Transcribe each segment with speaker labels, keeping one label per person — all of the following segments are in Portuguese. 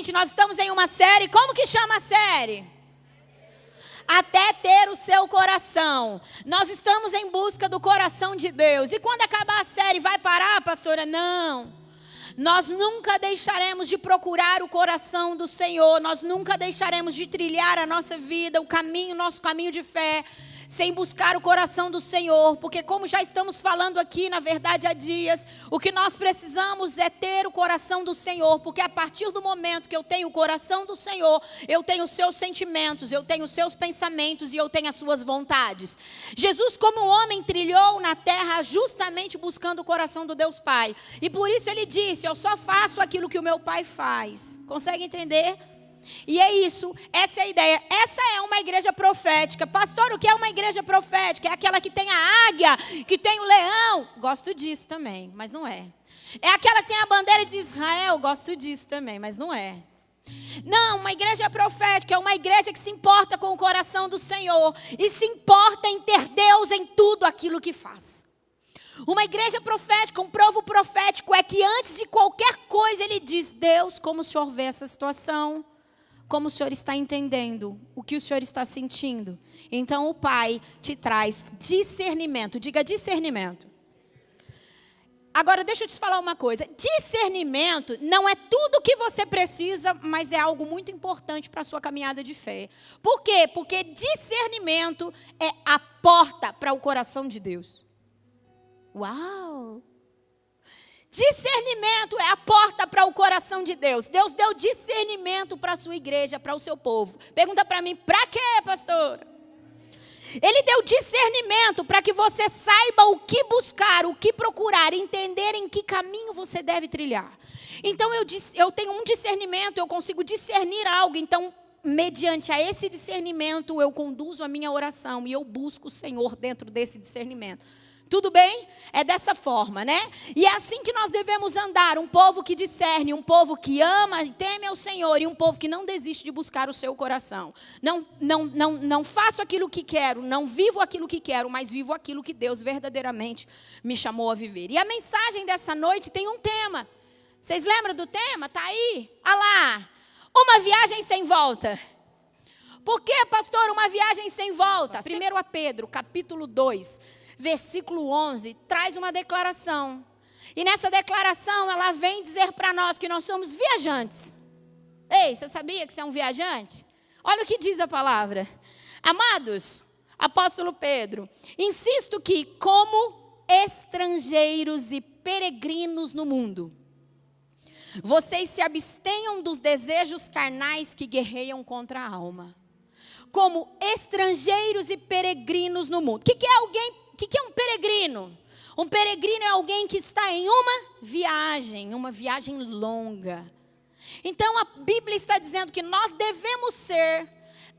Speaker 1: Gente, nós estamos em uma série, como que chama a série? Até ter o seu coração. Nós estamos em busca do coração de Deus. E quando acabar a série, vai parar, pastora? Não. Nós nunca deixaremos de procurar o coração do Senhor. Nós nunca deixaremos de trilhar a nossa vida, o caminho, nosso caminho de fé, sem buscar o coração do Senhor, porque como já estamos falando aqui, na verdade há dias, o que nós precisamos é ter o coração do Senhor, porque a partir do momento que eu tenho o coração do Senhor, eu tenho os seus sentimentos, eu tenho os seus pensamentos e eu tenho as suas vontades. Jesus, como homem, trilhou na terra justamente buscando o coração do Deus Pai, e por isso ele disse, eu só faço aquilo que o meu Pai faz. Consegue entender? E é isso, essa é a ideia. Essa é uma igreja profética. Pastor, o que é uma igreja profética? É aquela que tem a águia, que tem o leão. Gosto disso também, mas não é. É aquela que tem a bandeira de Israel. Gosto disso também, mas não é. Não, uma igreja profética é uma igreja que se importa com o coração do Senhor e se importa em ter Deus em tudo aquilo que faz. Uma igreja profética, um povo profético é que antes de qualquer coisa ele diz, Deus, como o Senhor vê essa situação? Como o Senhor está entendendo, o que o Senhor está sentindo. Então o Pai te traz discernimento, diga discernimento. Agora deixa eu te falar uma coisa, discernimento não é tudo o que você precisa, mas é algo muito importante para a sua caminhada de fé. Por quê? Porque discernimento é a porta para o coração de Deus. Uau! Discernimento é a porta para o coração de Deus. Deus deu discernimento para a sua igreja, para o seu povo. Pergunta para mim, para quê, pastora? Ele deu discernimento para que você saiba o que buscar, o que procurar, entender em que caminho você deve trilhar. Então eu tenho um discernimento, eu consigo discernir algo. Então, mediante a esse discernimento, eu conduzo a minha oração e eu busco o Senhor dentro desse discernimento. Tudo bem? É dessa forma, né? E é assim que nós devemos andar, um povo que discerne, um povo que ama e teme ao Senhor e um povo que não desiste de buscar o seu coração. Não faço aquilo que quero, não vivo aquilo que quero, mas vivo aquilo que Deus verdadeiramente me chamou a viver. E a mensagem dessa noite tem um tema. Vocês lembram do tema? Tá aí? Olha lá. Uma viagem sem volta. Por que, pastor, uma viagem sem volta? 1 Pedro, capítulo 2. Versículo 11, traz uma declaração. E nessa declaração, ela vem dizer para nós que nós somos viajantes. Ei, você sabia que você é um viajante? Olha o que diz a palavra. Amados, apóstolo Pedro, insisto que como estrangeiros e peregrinos no mundo, vocês se abstenham dos desejos carnais que guerreiam contra a alma. Como estrangeiros e peregrinos no mundo. O que é um peregrino? Um peregrino é alguém que está em uma viagem longa. Então a Bíblia está dizendo que nós devemos ser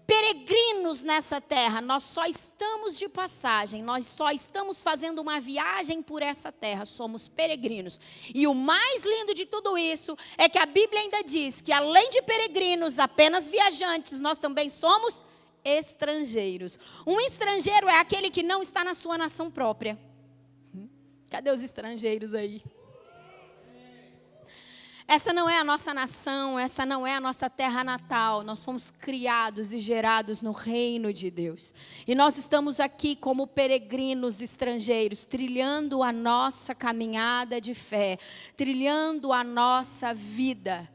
Speaker 1: peregrinos nessa terra. Nós só estamos de passagem, nós só estamos fazendo uma viagem por essa terra, somos peregrinos. E o mais lindo de tudo isso é que a Bíblia ainda diz que além de peregrinos, apenas viajantes, nós também somos estrangeiros. Um estrangeiro é aquele que não está na sua nação própria. Cadê os estrangeiros aí? Essa não é a nossa nação, essa não é a nossa terra natal. Nós fomos criados e gerados no reino de Deus. E nós estamos aqui como peregrinos estrangeiros, trilhando a nossa caminhada de fé, trilhando a nossa vida,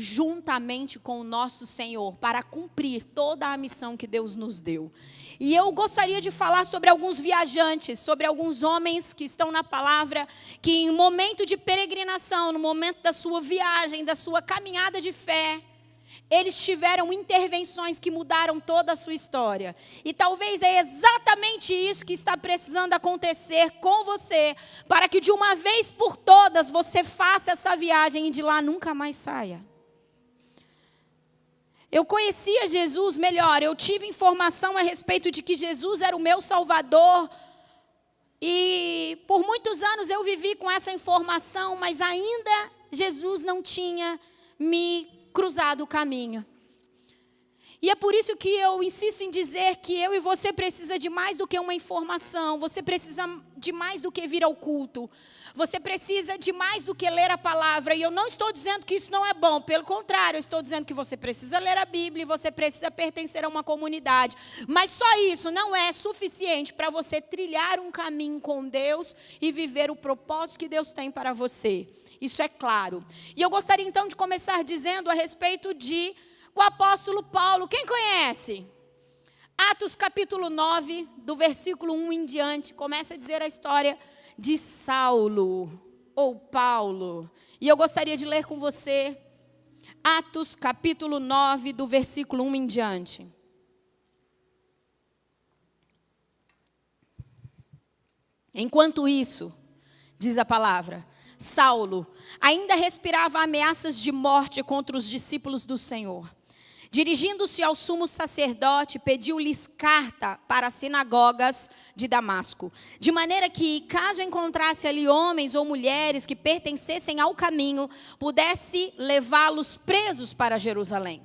Speaker 1: juntamente com o nosso Senhor, para cumprir toda a missão que Deus nos deu. E eu gostaria de falar sobre alguns viajantes, sobre alguns homens que estão na palavra, que em um momento de peregrinação, no momento da sua viagem, da sua caminhada de fé, eles tiveram intervenções que mudaram toda a sua história. E talvez é exatamente isso que está precisando acontecer com você, para que de uma vez por todas você faça essa viagem e de lá nunca mais saia. Eu conhecia Jesus melhor, eu tive informação a respeito de que Jesus era o meu Salvador. E por muitos anos eu vivi com essa informação, mas ainda Jesus não tinha me cruzado o caminho. E é por isso que eu insisto em dizer que eu e você precisa de mais do que uma informação. Você precisa de mais do que vir ao culto. Você precisa de mais do que ler a palavra. E eu não estou dizendo que isso não é bom. Pelo contrário, eu estou dizendo que você precisa ler a Bíblia e você precisa pertencer a uma comunidade. Mas só isso não é suficiente para você trilhar um caminho com Deus e viver o propósito que Deus tem para você. Isso é claro. E eu gostaria então de começar dizendo a respeito de o apóstolo Paulo. Quem conhece? Atos capítulo 9, do versículo 1 em diante, começa a dizer a história de Saulo, ou Paulo. E eu gostaria de ler com você Atos capítulo 9, do versículo 1 em diante. Enquanto isso, diz a palavra, Saulo ainda respirava ameaças de morte contra os discípulos do Senhor. Dirigindo-se ao sumo sacerdote, pediu-lhes carta para as sinagogas de Damasco, de maneira que, caso encontrasse ali homens ou mulheres que pertencessem ao caminho, pudesse levá-los presos para Jerusalém.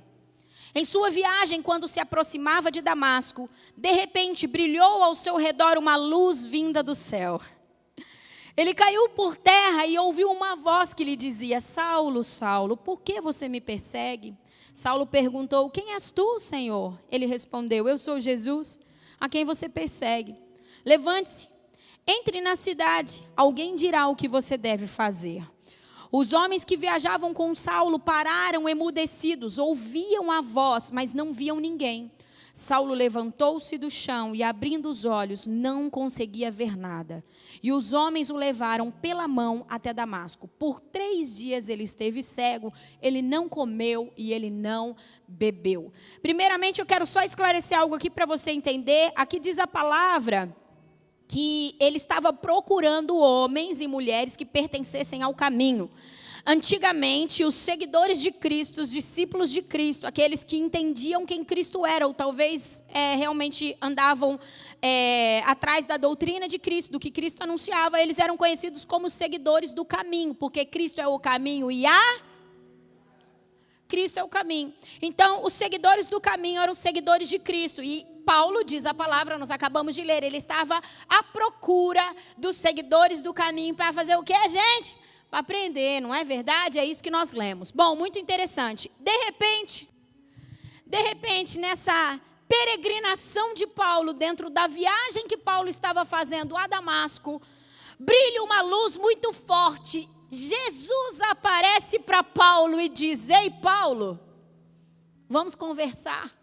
Speaker 1: Em sua viagem, quando se aproximava de Damasco, de repente brilhou ao seu redor uma luz vinda do céu. Ele caiu por terra e ouviu uma voz que lhe dizia: Saulo, Saulo, por que você me persegue? Saulo perguntou: quem és tu, Senhor? Ele respondeu: eu sou Jesus, a quem você persegue. Levante-se, entre na cidade, alguém dirá o que você deve fazer. Os homens que viajavam com Saulo pararam emudecidos, ouviam a voz, mas não viam ninguém. Saulo levantou-se do chão e, abrindo os olhos, não conseguia ver nada. E os homens o levaram pela mão até Damasco. Por 3 dias ele esteve cego, ele não comeu e ele não bebeu. Primeiramente, eu quero só esclarecer algo aqui para você entender. Aqui diz a palavra que ele estava procurando homens e mulheres que pertencessem ao caminho. Antigamente, os seguidores de Cristo, os discípulos de Cristo, aqueles que entendiam quem Cristo era, ou talvez realmente andavam atrás da doutrina de Cristo, do que Cristo anunciava, eles eram conhecidos como seguidores do caminho, porque Cristo é o caminho e Cristo é o caminho. Então, os seguidores do caminho eram os seguidores de Cristo. E Paulo, diz a palavra, nós acabamos de ler, ele estava à procura dos seguidores do caminho para fazer o quê, gente? Para aprender, não é verdade? É isso que nós lemos. Bom, muito interessante. De repente, nessa peregrinação de Paulo, dentro da viagem que Paulo estava fazendo a Damasco, brilha uma luz muito forte. Jesus aparece para Paulo e diz: ei, Paulo, vamos conversar.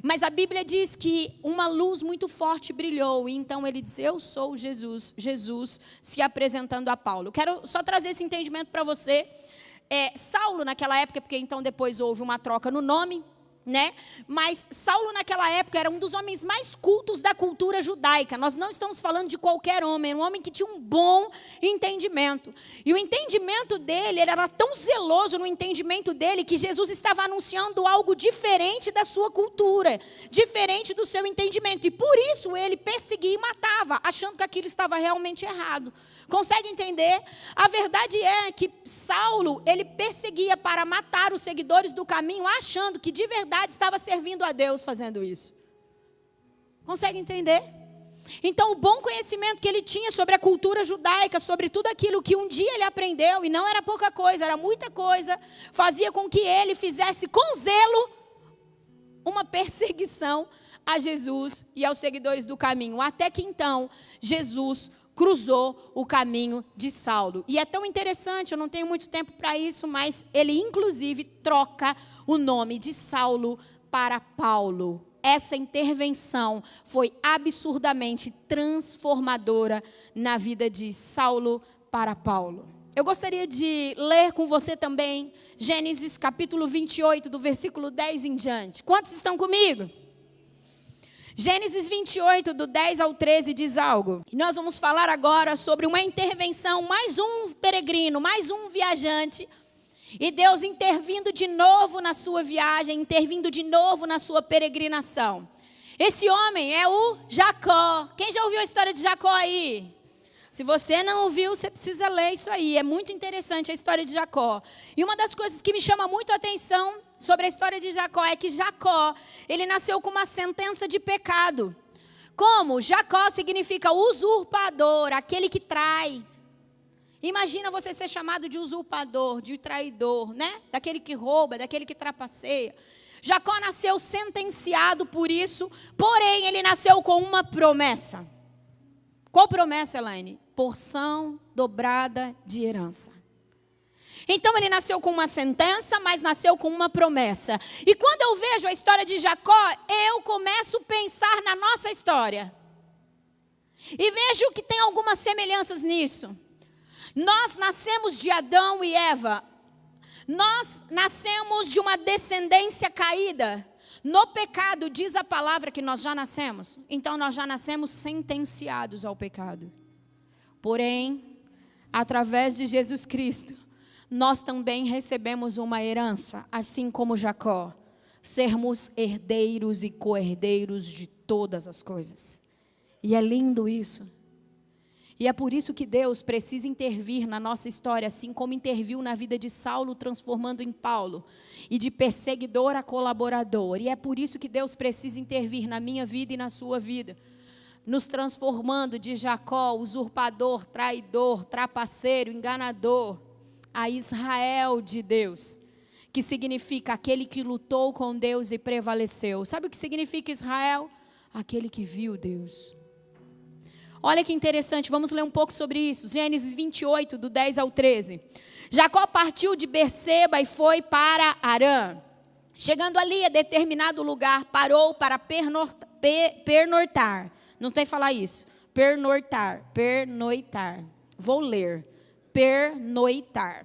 Speaker 1: Mas a Bíblia diz que uma luz muito forte brilhou, e então ele diz: eu sou Jesus. Jesus se apresentando a Paulo. Quero só trazer esse entendimento para você. Saulo naquela época, porque então depois houve uma troca no nome, né? Mas Saulo naquela época era um dos homens mais cultos da cultura judaica. Nós não estamos falando de qualquer homem, era um homem que tinha um bom entendimento. E o entendimento dele, ele era tão zeloso no entendimento dele, que Jesus estava anunciando algo diferente da sua cultura, diferente do seu entendimento. E por isso ele perseguia e matava, achando que aquilo estava realmente errado. Consegue entender? A verdade é que Saulo, ele perseguia para matar os seguidores do caminho, achando que de verdade estava servindo a Deus fazendo isso. Consegue entender? Então, o bom conhecimento que ele tinha sobre a cultura judaica, sobre tudo aquilo que um dia ele aprendeu, e não era pouca coisa, era muita coisa, fazia com que ele fizesse com zelo uma perseguição a Jesus e aos seguidores do caminho. Até que então, Jesus cruzou o caminho de Saulo. E é tão interessante, eu não tenho muito tempo para isso, mas ele inclusive troca o nome de Saulo para Paulo. Essa intervenção foi absurdamente transformadora na vida de Saulo para Paulo. Eu gostaria de ler com você também Gênesis capítulo 28, do versículo 10 em diante. Quantos estão comigo? Gênesis 28, do 10 ao 13, diz algo. E nós vamos falar agora sobre uma intervenção, mais um peregrino, mais um viajante. E Deus intervindo de novo na sua viagem, intervindo de novo na sua peregrinação. Esse homem é o Jacó. Quem já ouviu a história de Jacó aí? Se você não ouviu, você precisa ler isso aí. É muito interessante a história de Jacó. E uma das coisas que me chama muito a atenção sobre a história de Jacó é que Jacó, ele nasceu com uma sentença de pecado. Como? Jacó significa usurpador, aquele que trai. Imagina você ser chamado de usurpador, de traidor, né? Daquele que rouba, daquele que trapaceia. Jacó nasceu sentenciado por isso, porém ele nasceu com uma promessa. Qual promessa, Elaine? Porção dobrada de herança. Então ele nasceu com uma sentença, mas nasceu com uma promessa. E quando eu vejo a história de Jacó, eu começo a pensar na nossa história. E vejo que tem algumas semelhanças nisso. Nós nascemos de Adão e Eva. Nós nascemos de uma descendência caída. No pecado, diz a palavra que nós já nascemos. Então nós já nascemos sentenciados ao pecado. Porém, através de Jesus Cristo, nós também recebemos uma herança, assim como Jacó. Sermos herdeiros e co-herdeiros de todas as coisas. E é lindo isso. E é por isso que Deus precisa intervir na nossa história, assim como interviu na vida de Saulo, transformando em Paulo, e de perseguidor a colaborador. E é por isso que Deus precisa intervir na minha vida e na sua vida, nos transformando de Jacó, usurpador, traidor, trapaceiro, enganador, a Israel de Deus, que significa aquele que lutou com Deus e prevaleceu. Sabe o que significa Israel? Aquele que viu Deus. Olha que interessante, vamos ler um pouco sobre isso. Gênesis 28, do 10 ao 13. Jacó partiu de Berseba e foi para Harã. Chegando ali a determinado lugar, parou para pernoitar. Não tem que falar isso. Pernoitar. Vou ler. Pernoitar.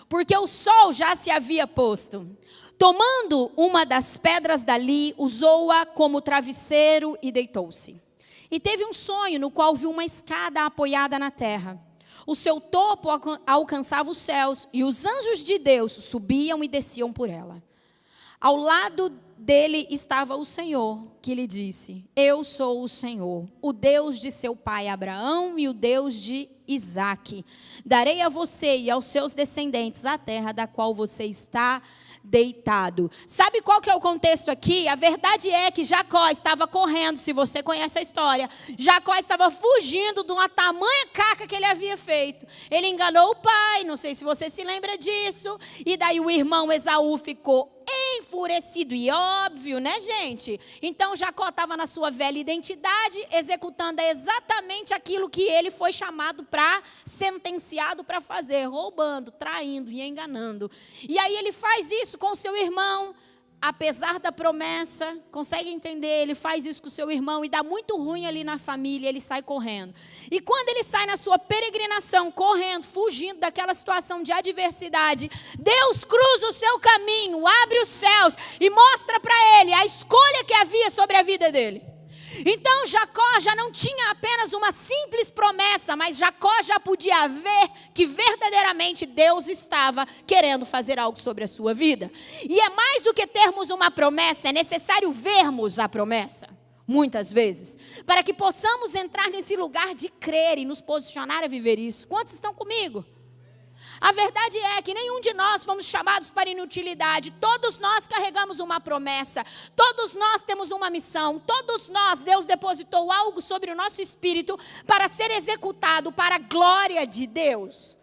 Speaker 1: Porque o sol já se havia posto. Tomando uma das pedras dali, usou-a como travesseiro e deitou-se. E teve um sonho no qual viu uma escada apoiada na terra. O seu topo alcançava os céus e os anjos de Deus subiam e desciam por ela. Ao lado dele estava o Senhor, que lhe disse: Eu sou o Senhor, o Deus de seu pai Abraão e o Deus de Isaque. Darei a você e aos seus descendentes a terra da qual você está deitado. Sabe qual que é o contexto aqui? A verdade é que Jacó estava correndo, se você conhece a história. Jacó estava fugindo de uma tamanha caca que ele havia feito. Ele enganou o pai, não sei se você se lembra disso. E daí o irmão Esaú ficou enfurecido, e óbvio, né, gente? Então Jacó estava na sua velha identidade, executando exatamente aquilo que ele foi chamado sentenciado para fazer, roubando, traindo e enganando. E aí ele faz isso com o seu irmão, apesar da promessa, consegue entender? Ele faz isso com o seu irmão e dá muito ruim ali na família, ele sai correndo. E quando ele sai na sua peregrinação, correndo, fugindo daquela situação de adversidade, Deus cruza o seu caminho, abre os céus e mostra para ele a escolha que havia sobre a vida dele. Então Jacó já não tinha apenas uma simples promessa, mas Jacó já podia ver que verdadeiramente Deus estava querendo fazer algo sobre a sua vida. E é mais do que termos uma promessa, é necessário vermos a promessa, muitas vezes, para que possamos entrar nesse lugar de crer e nos posicionar a viver isso. Quantos estão comigo? A verdade é que nenhum de nós fomos chamados para inutilidade. Todos nós carregamos uma promessa. Todos nós temos uma missão. Todos nós, Deus depositou algo sobre o nosso espírito para ser executado para a glória de Deus.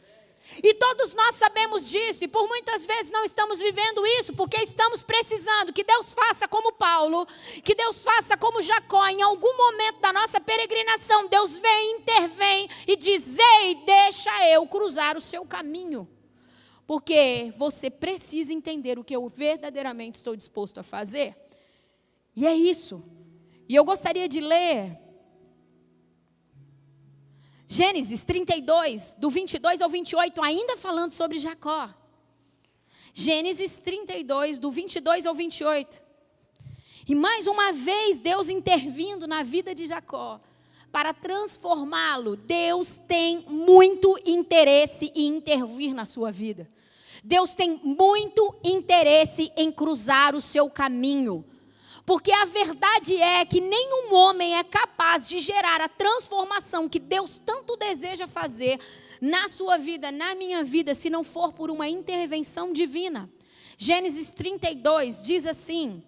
Speaker 1: E todos nós sabemos disso, e por muitas vezes não estamos vivendo isso, porque estamos precisando que Deus faça como Paulo, que Deus faça como Jacó. Em algum momento da nossa peregrinação, Deus vem, intervém e diz: ei, deixa eu cruzar o seu caminho. Porque você precisa entender o que eu verdadeiramente estou disposto a fazer. E é isso. E eu gostaria de ler Gênesis 32, do 22 ao 28, ainda falando sobre Jacó. Gênesis 32, do 22 ao 28. E mais uma vez Deus intervindo na vida de Jacó para transformá-lo. Deus tem muito interesse em intervir na sua vida. Deus tem muito interesse em cruzar o seu caminho. Porque a verdade é que nenhum homem é capaz de gerar a transformação que Deus tanto deseja fazer na sua vida, na minha vida, se não for por uma intervenção divina. Gênesis 32 diz assim: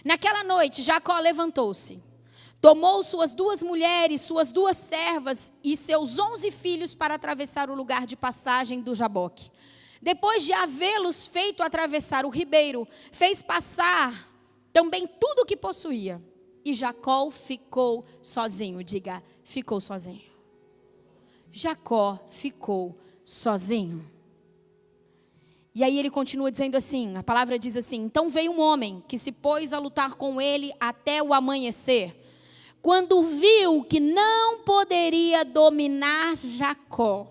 Speaker 1: naquela noite Jacó levantou-se, tomou suas 2 mulheres, suas 2 servas e seus 11 filhos para atravessar o lugar de passagem do Jaboque. Depois de havê-los feito atravessar o ribeiro, fez passar também tudo o que possuía. E Jacó ficou sozinho. Diga, ficou sozinho. Jacó ficou sozinho. E aí ele continua dizendo assim, a palavra diz assim: então veio um homem que se pôs a lutar com ele até o amanhecer. Quando viu que não poderia dominar Jacó,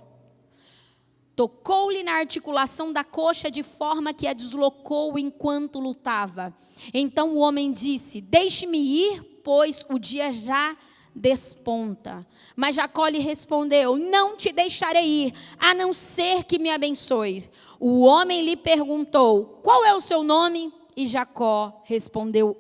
Speaker 1: tocou-lhe na articulação da coxa de forma que a deslocou enquanto lutava. Então o homem disse: deixe-me ir, pois o dia já desponta. Mas Jacó lhe respondeu: não te deixarei ir, a não ser que me abençoes. O homem lhe perguntou: qual é o seu nome? E Jacó respondeu: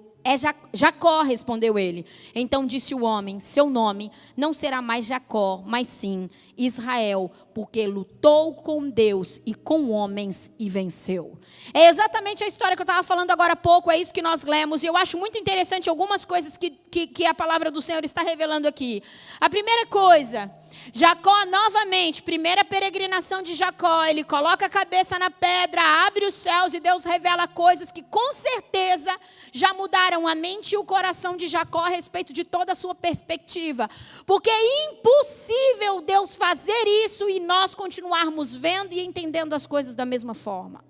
Speaker 1: Jacó, respondeu ele. Então disse o homem: seu nome não será mais Jacó, mas sim Israel, porque lutou com Deus e com homens e venceu. É exatamente a história que eu estava falando agora há pouco, é isso que nós lemos. E eu acho muito interessante algumas coisas que a palavra do Senhor está revelando aqui. A primeira coisa, Jacó novamente, primeira peregrinação de Jacó, ele coloca a cabeça na pedra, abre os céus e Deus revela coisas que com certeza já mudaram a mente e o coração de Jacó a respeito de toda a sua perspectiva. Porque é impossível Deus fazer isso e nós continuarmos vendo e entendendo as coisas da mesma forma.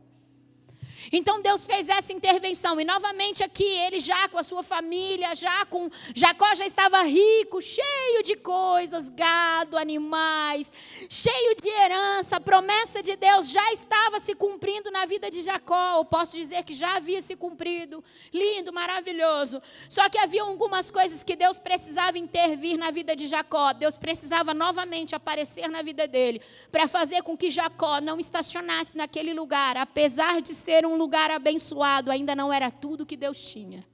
Speaker 1: Então Deus fez essa intervenção, e novamente aqui ele já com a sua família, Jacó já estava rico, cheio de coisas, gado, animais, cheio de herança, a promessa de Deus já estava se cumprindo na vida de Jacó, eu posso dizer que já havia se cumprido, lindo, maravilhoso. Só que havia algumas coisas que Deus precisava intervir na vida de Jacó, Deus precisava novamente aparecer na vida dele, para fazer com que Jacó não estacionasse naquele lugar, apesar de ser um lugar abençoado, ainda não era tudo que Deus tinha.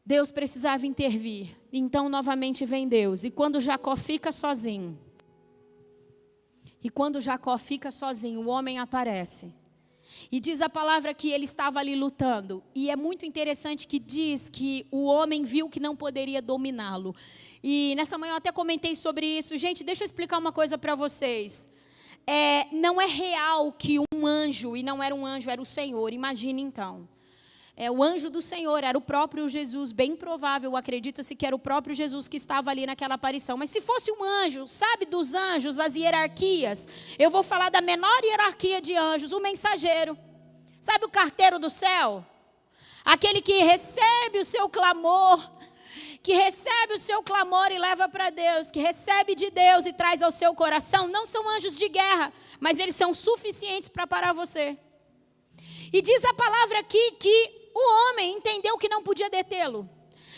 Speaker 1: Deus precisava intervir. Então novamente vem Deus. E quando Jacó fica sozinho, o homem aparece. E diz a palavra que ele estava ali lutando. E é muito interessante que diz que o homem viu que não poderia dominá-lo. E nessa manhã eu até comentei sobre isso. Gente, deixa eu explicar uma coisa para vocês. Não é real que um anjo, e não era um anjo, era o Senhor, imagine então. O anjo do Senhor era o próprio Jesus, bem provável, acredita-se que era o próprio Jesus que estava ali naquela aparição. Mas se fosse um anjo, sabe dos anjos, as hierarquias? Eu vou falar da menor hierarquia de anjos, o mensageiro. Sabe o carteiro do céu? Aquele que recebe o seu clamor, e leva para Deus, que recebe de Deus e traz ao seu coração. Não são anjos de guerra, mas eles são suficientes para parar você. E diz a palavra aqui que o homem entendeu que não podia detê-lo.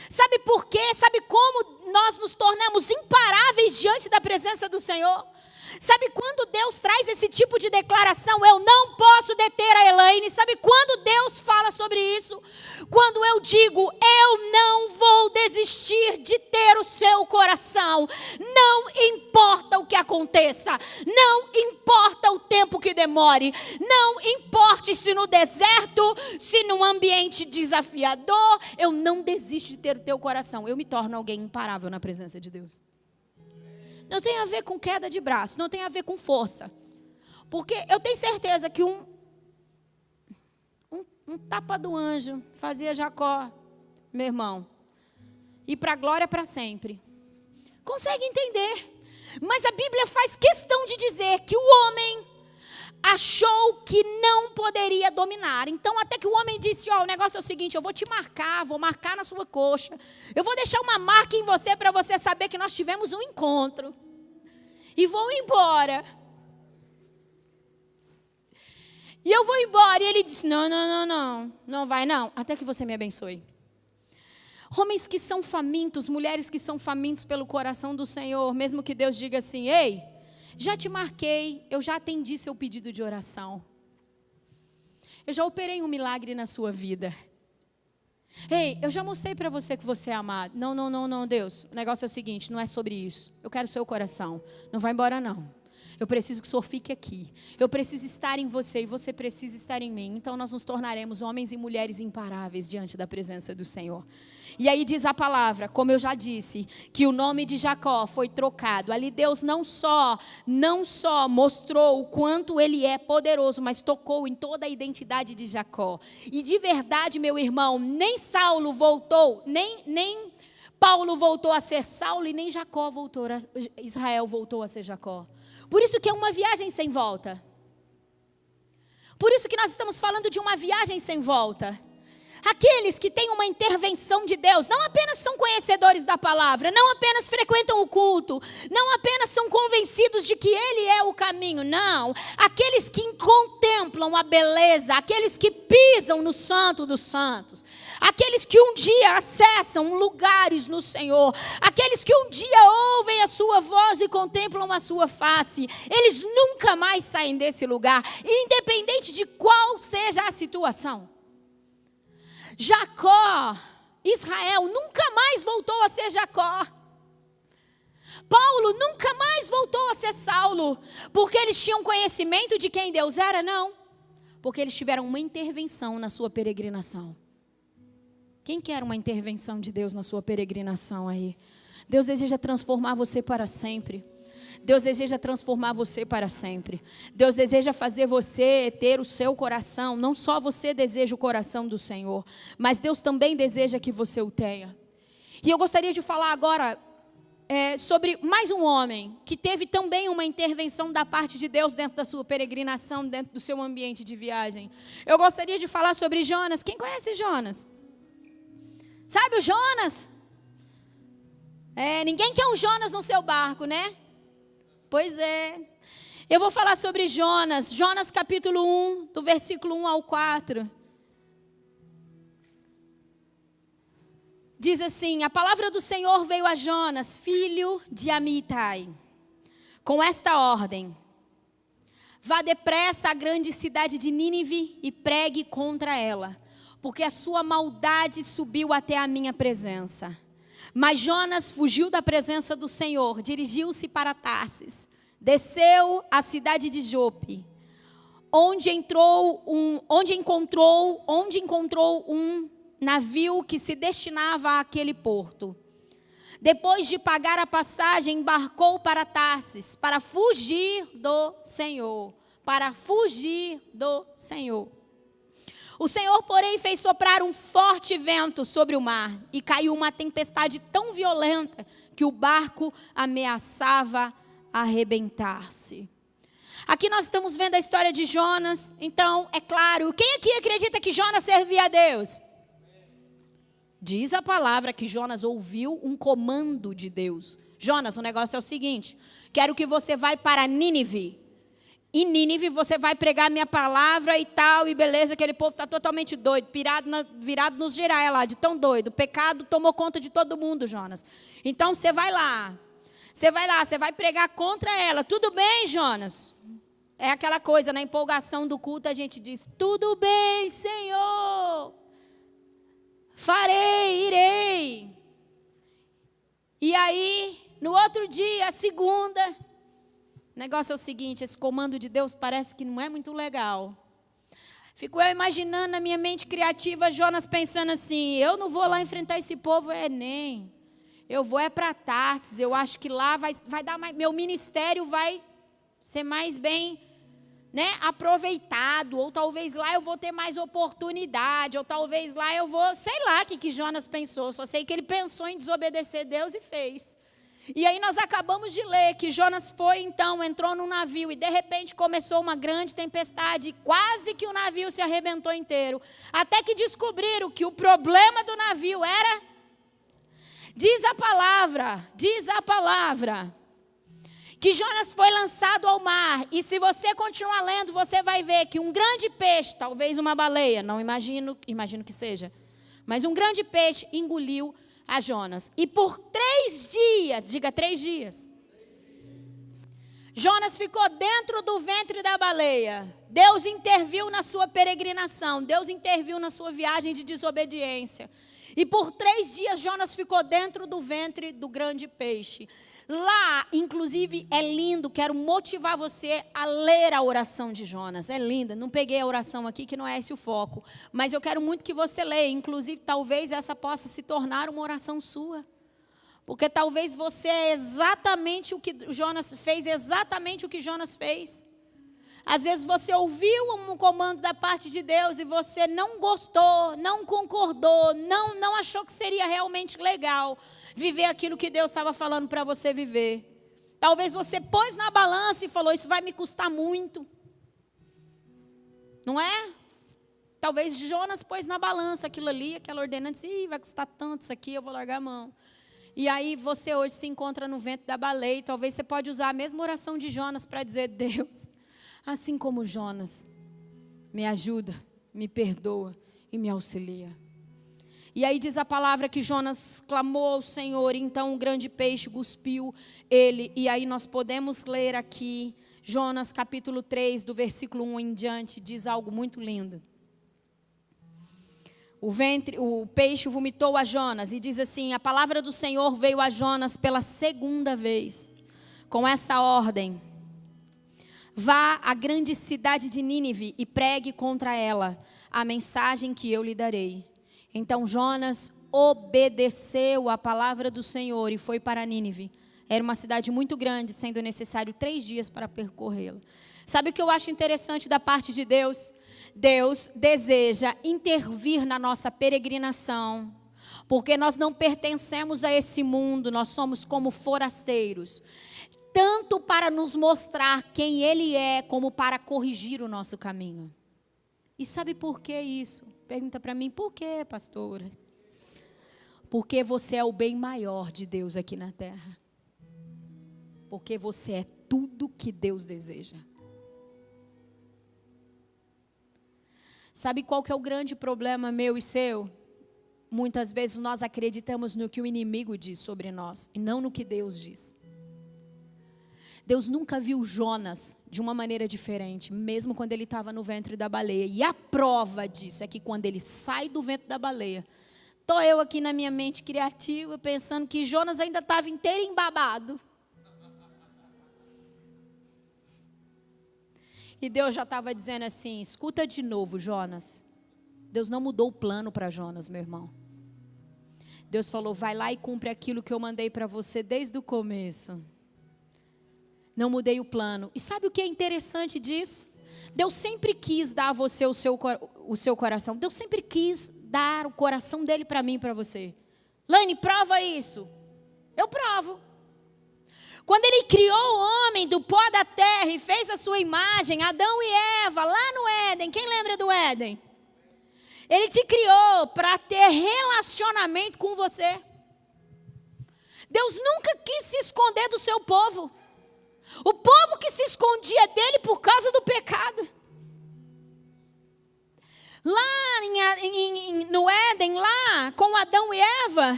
Speaker 1: Sabe por quê? Sabe como nós nos tornamos imparáveis diante da presença do Senhor? Sabe quando Deus traz esse tipo de declaração? Eu não posso deter a Elaine. Sabe quando Deus fala sobre isso? Quando eu digo, eu não vou desistir de ter o seu coração. Não importa o que aconteça. Não importa o tempo que demore. Não importe se no deserto, se num ambiente desafiador. Eu não desisto de ter o teu coração. Eu me torno alguém imparável na presença de Deus. Não tem a ver com queda de braço, não tem a ver com força. Porque eu tenho certeza que um tapa do anjo fazia Jacó, meu irmão, ir para a glória para sempre. Consegue entender? Mas a Bíblia faz questão de dizer que o homem achou que não poderia dominar. Então até que o homem disse, o negócio é o seguinte, eu vou te marcar, vou marcar na sua coxa. Eu vou deixar uma marca em você para você saber que nós tivemos um encontro. E vou embora. E eu vou embora. E ele disse, não vai não, até que você me abençoe. Homens que são famintos, mulheres que são famintos pelo coração do Senhor, mesmo que Deus diga assim, ei, já te marquei, eu já atendi seu pedido de oração. Eu já operei um milagre na sua vida. Ei, eu já mostrei para você que você é amado. Não, Deus. O negócio é o seguinte, não é sobre isso. Eu quero o seu coração. Não vai embora, não. Eu preciso que o Senhor fique aqui. Eu preciso estar em você e você precisa estar em mim. Então nós nos tornaremos homens e mulheres imparáveis diante da presença do Senhor. E aí diz a palavra, como eu já disse, que o nome de Jacó foi trocado. Ali Deus não só mostrou o quanto ele é poderoso, mas tocou em toda a identidade de Jacó. E de verdade, meu irmão, nem Saulo voltou, nem Paulo voltou a ser Saulo e nem Israel voltou a ser Jacó. Por isso que é uma viagem sem volta. Por isso que nós estamos falando de uma viagem sem volta. Aqueles que têm uma intervenção de Deus, não apenas são conhecedores da palavra, não apenas frequentam o culto, não apenas são convencidos de que Ele é o caminho, não. Aqueles que contemplam a beleza, aqueles que pisam no santo dos santos, aqueles que um dia acessam lugares no Senhor, aqueles que um dia ouvem a sua voz e contemplam a sua face, eles nunca mais saem desse lugar, independente de qual seja a situação. Jacó, Israel, nunca mais voltou a ser Jacó. Paulo nunca mais voltou a ser Saulo, porque eles tinham conhecimento de quem Deus era? Não, porque eles tiveram uma intervenção na sua peregrinação. Quem quer uma intervenção de Deus na sua peregrinação aí? Deus deseja transformar você para sempre. Deus deseja transformar você para sempre. Deus deseja fazer você ter o seu coração. Não só você deseja o coração do Senhor, mas Deus também deseja que você o tenha. E eu gostaria de falar agora sobre mais um homem que teve também uma intervenção da parte de Deus dentro da sua peregrinação, dentro do seu ambiente de viagem. Eu gostaria de falar sobre Jonas. Quem conhece Jonas? Sabe o Jonas? Ninguém quer um Jonas no seu barco, né? Pois é. Eu vou falar sobre Jonas. Jonas capítulo 1, do versículo 1 ao 4. Diz assim: a palavra do Senhor veio a Jonas, filho de Amitai, com esta ordem: vá depressa à grande cidade de Nínive e pregue contra ela, porque a sua maldade subiu até a minha presença. Mas Jonas fugiu da presença do Senhor, dirigiu-se para Tarsis, desceu à cidade de Jope, onde encontrou um navio que se destinava àquele porto. Depois de pagar a passagem, embarcou para Tarsis, para fugir do Senhor. O Senhor, porém, fez soprar um forte vento sobre o mar e caiu uma tempestade tão violenta que o barco ameaçava arrebentar-se. Aqui nós estamos vendo a história de Jonas. Então, é claro, quem aqui acredita que Jonas servia a Deus? Diz a palavra que Jonas ouviu um comando de Deus. Jonas, o negócio é o seguinte: quero que você vá para Nínive. Em Nínive você vai pregar a minha palavra e tal, e beleza, aquele povo está totalmente doido, virado nos girar lá, de tão doido. O pecado tomou conta de todo mundo, Jonas. Então você vai lá, você vai pregar contra ela. Tudo bem, Jonas? É aquela coisa, na empolgação do culto a gente diz: tudo bem, Senhor, farei, irei. E aí, no outro dia, a segunda... O negócio é o seguinte: esse comando de Deus parece que não é muito legal. Fico eu imaginando na minha mente criativa, Jonas pensando assim: eu não vou lá enfrentar esse povo, nem. Eu vou para Tarsis, eu acho que lá vai dar mais, meu ministério vai ser mais bem, aproveitado, ou talvez lá eu vou ter mais oportunidade, ou talvez lá eu vou, sei lá o que Jonas pensou, só sei que ele pensou em desobedecer Deus e fez. E aí nós acabamos de ler que Jonas entrou num navio e de repente começou uma grande tempestade, quase que o navio se arrebentou inteiro, até que descobriram que o problema do navio era, diz a palavra, que Jonas foi lançado ao mar, e se você continuar lendo, você vai ver que um grande peixe, talvez uma baleia, não imagino que seja, mas um grande peixe engoliu a Jonas. E por 3 dias, diga 3 dias, Jonas ficou dentro do ventre da baleia. Deus interviu na sua peregrinação. Deus interviu na sua viagem de desobediência. E por 3 dias Jonas ficou dentro do ventre do grande peixe. Lá, inclusive, é lindo. Quero motivar você a ler a oração de Jonas. É linda. Não peguei a oração aqui, que não é esse o foco. Mas eu quero muito que você leia. Inclusive, talvez essa possa se tornar uma oração sua. Porque talvez você é exatamente o que Jonas fez, exatamente o que Jonas fez. Às vezes você ouviu um comando da parte de Deus e você não gostou, não concordou, não achou que seria realmente legal viver aquilo que Deus estava falando para você viver. Talvez você pôs na balança e falou, isso vai me custar muito. Não é? Talvez Jonas pôs na balança aquilo ali, aquela ordenança, vai custar tanto isso aqui, eu vou largar a mão. E aí você hoje se encontra no ventre da baleia, e talvez você pode usar a mesma oração de Jonas para dizer, Deus, assim como Jonas, me ajuda, me perdoa e me auxilia. E aí diz a palavra que Jonas clamou ao Senhor, e então um grande peixe cuspiu ele. E aí nós podemos ler aqui, Jonas capítulo 3, do versículo 1 em diante, diz algo muito lindo. O peixe vomitou a Jonas e diz assim, a palavra do Senhor veio a Jonas pela 2ª vez, com essa ordem. Vá à grande cidade de Nínive e pregue contra ela a mensagem que eu lhe darei. Então Jonas obedeceu à palavra do Senhor e foi para Nínive. Era uma cidade muito grande, sendo necessário 3 dias para percorrê-la. Sabe o que eu acho interessante da parte de Deus? Deus deseja intervir na nossa peregrinação, porque nós não pertencemos a esse mundo, nós somos como forasteiros, tanto para nos mostrar quem Ele é, como para corrigir o nosso caminho. E sabe por que isso? Pergunta para mim, por que, pastora? Porque você é o bem maior de Deus aqui na terra. Porque você é tudo que Deus deseja. Sabe qual que é o grande problema meu e seu? Muitas vezes nós acreditamos no que o inimigo diz sobre nós e não no que Deus diz. Deus nunca viu Jonas de uma maneira diferente, mesmo quando ele estava no ventre da baleia. E a prova disso é que quando ele sai do ventre da baleia, estou eu aqui na minha mente criativa, pensando que Jonas ainda estava inteiro embabado. E Deus já estava dizendo assim, escuta de novo, Jonas. Deus não mudou o plano para Jonas, meu irmão. Deus falou, vai lá e cumpre aquilo que eu mandei para você desde o começo. Não mudei o plano. E sabe o que é interessante disso? Deus sempre quis dar a você o seu coração. Deus sempre quis dar o coração dele para mim e para você. Lane, prova isso. Eu provo. Quando ele criou o homem do pó da terra e fez a sua imagem, Adão e Eva, lá no Éden, quem lembra do Éden? Ele te criou para ter relacionamento com você. Deus nunca quis se esconder do seu povo. O povo que se escondia dele por causa do pecado. Lá no Éden, lá com Adão e Eva,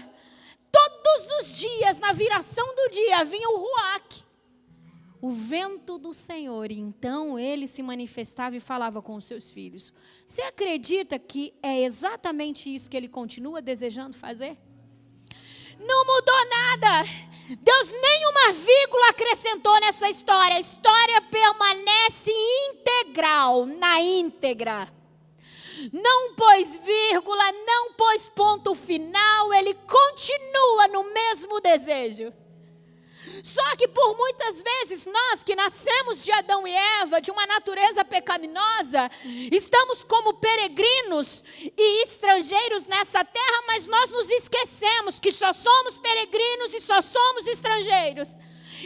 Speaker 1: todos os dias, na viração do dia, vinha o ruach, o vento do Senhor. E então ele se manifestava e falava com os seus filhos. Você acredita que é exatamente isso que ele continua desejando fazer? Não mudou nada. Deus nem uma vírgula acrescentou nessa história. A história permanece integral, na íntegra. Não pôs vírgula, não pôs ponto final, ele continua no mesmo desejo. Só que por muitas vezes nós que nascemos de Adão e Eva, de uma natureza pecaminosa, estamos como peregrinos e estrangeiros nessa terra, mas nós nos esquecemos que só somos peregrinos e só somos estrangeiros.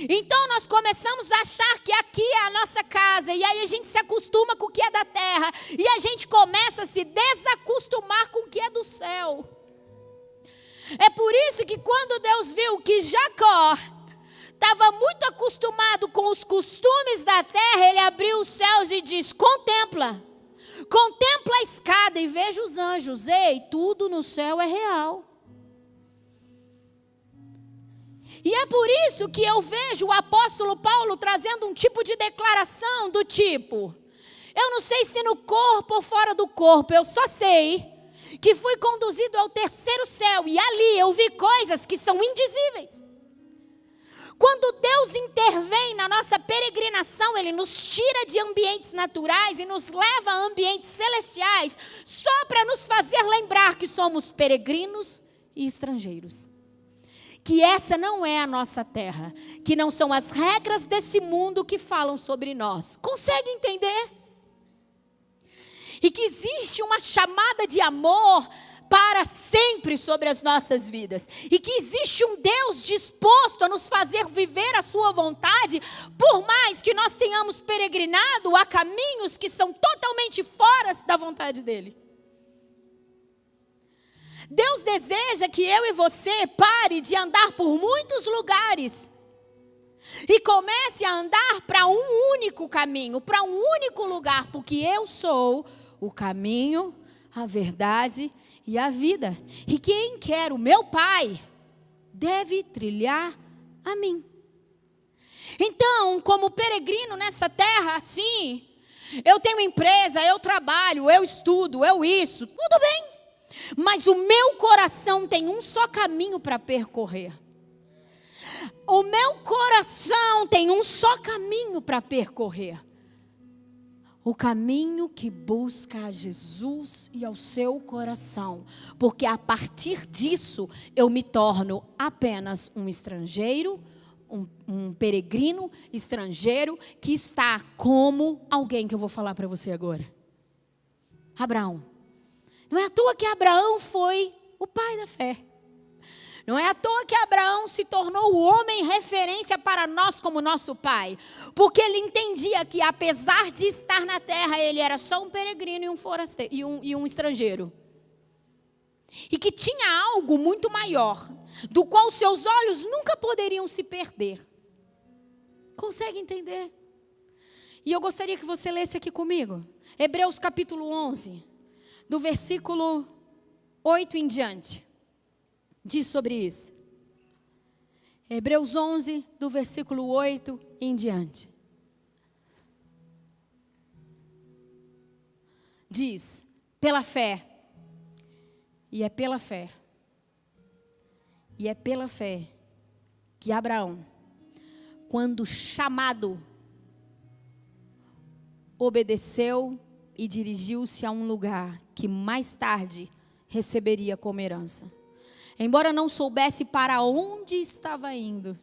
Speaker 1: Então nós começamos a achar que aqui é a nossa casa, e aí a gente se acostuma com o que é da terra, e a gente começa a se desacostumar com o que é do céu. É por isso que quando Deus viu que Jacó estava muito acostumado com os costumes da terra, ele abriu os céus e diz, contempla a escada e veja os anjos, ei, tudo no céu é real. E é por isso que eu vejo o apóstolo Paulo trazendo um tipo de declaração do tipo: eu não sei se no corpo ou fora do corpo, eu só sei que fui conduzido ao terceiro céu e ali eu vi coisas que são indizíveis. Quando Deus intervém na nossa peregrinação, Ele nos tira de ambientes naturais e nos leva a ambientes celestiais, só para nos fazer lembrar que somos peregrinos e estrangeiros. Que essa não é a nossa terra, que não são as regras desse mundo que falam sobre nós. Consegue entender? E que existe uma chamada de amor para sempre sobre as nossas vidas. E que existe um Deus disposto a nos fazer viver a sua vontade, por mais que nós tenhamos peregrinado a caminhos que são totalmente fora da vontade dEle. Deus deseja que eu e você pare de andar por muitos lugares e comece a andar para um único caminho, para um único lugar, porque eu sou o caminho, a verdade e a vida. E quem quer o meu Pai deve trilhar a mim. Então, como peregrino nessa terra, sim, eu tenho empresa, eu trabalho, eu estudo, eu isso, tudo bem. Mas o meu coração tem um só caminho para percorrer. O meu coração tem um só caminho para percorrer. O caminho que busca a Jesus e ao seu coração. Porque a partir disso, eu me torno apenas um estrangeiro, um peregrino estrangeiro, que está como alguém que eu vou falar para você agora. Abraão. Não é à toa que Abraão foi o pai da fé. Não é à toa que Abraão se tornou o homem referência para nós como nosso pai. Porque ele entendia que apesar de estar na terra, ele era só um peregrino e um forasteiro, e um estrangeiro. E que tinha algo muito maior, do qual seus olhos nunca poderiam se perder. Consegue entender? E eu gostaria que você lesse aqui comigo. Hebreus capítulo 11, do versículo 8 em diante. Diz sobre isso. Hebreus 11, do versículo 8 em diante. Diz, pela fé. E é pela fé. E é pela fé que Abraão, quando chamado, obedeceu e dirigiu-se a um lugar que mais tarde receberia como herança. Embora não soubesse para onde estava indo,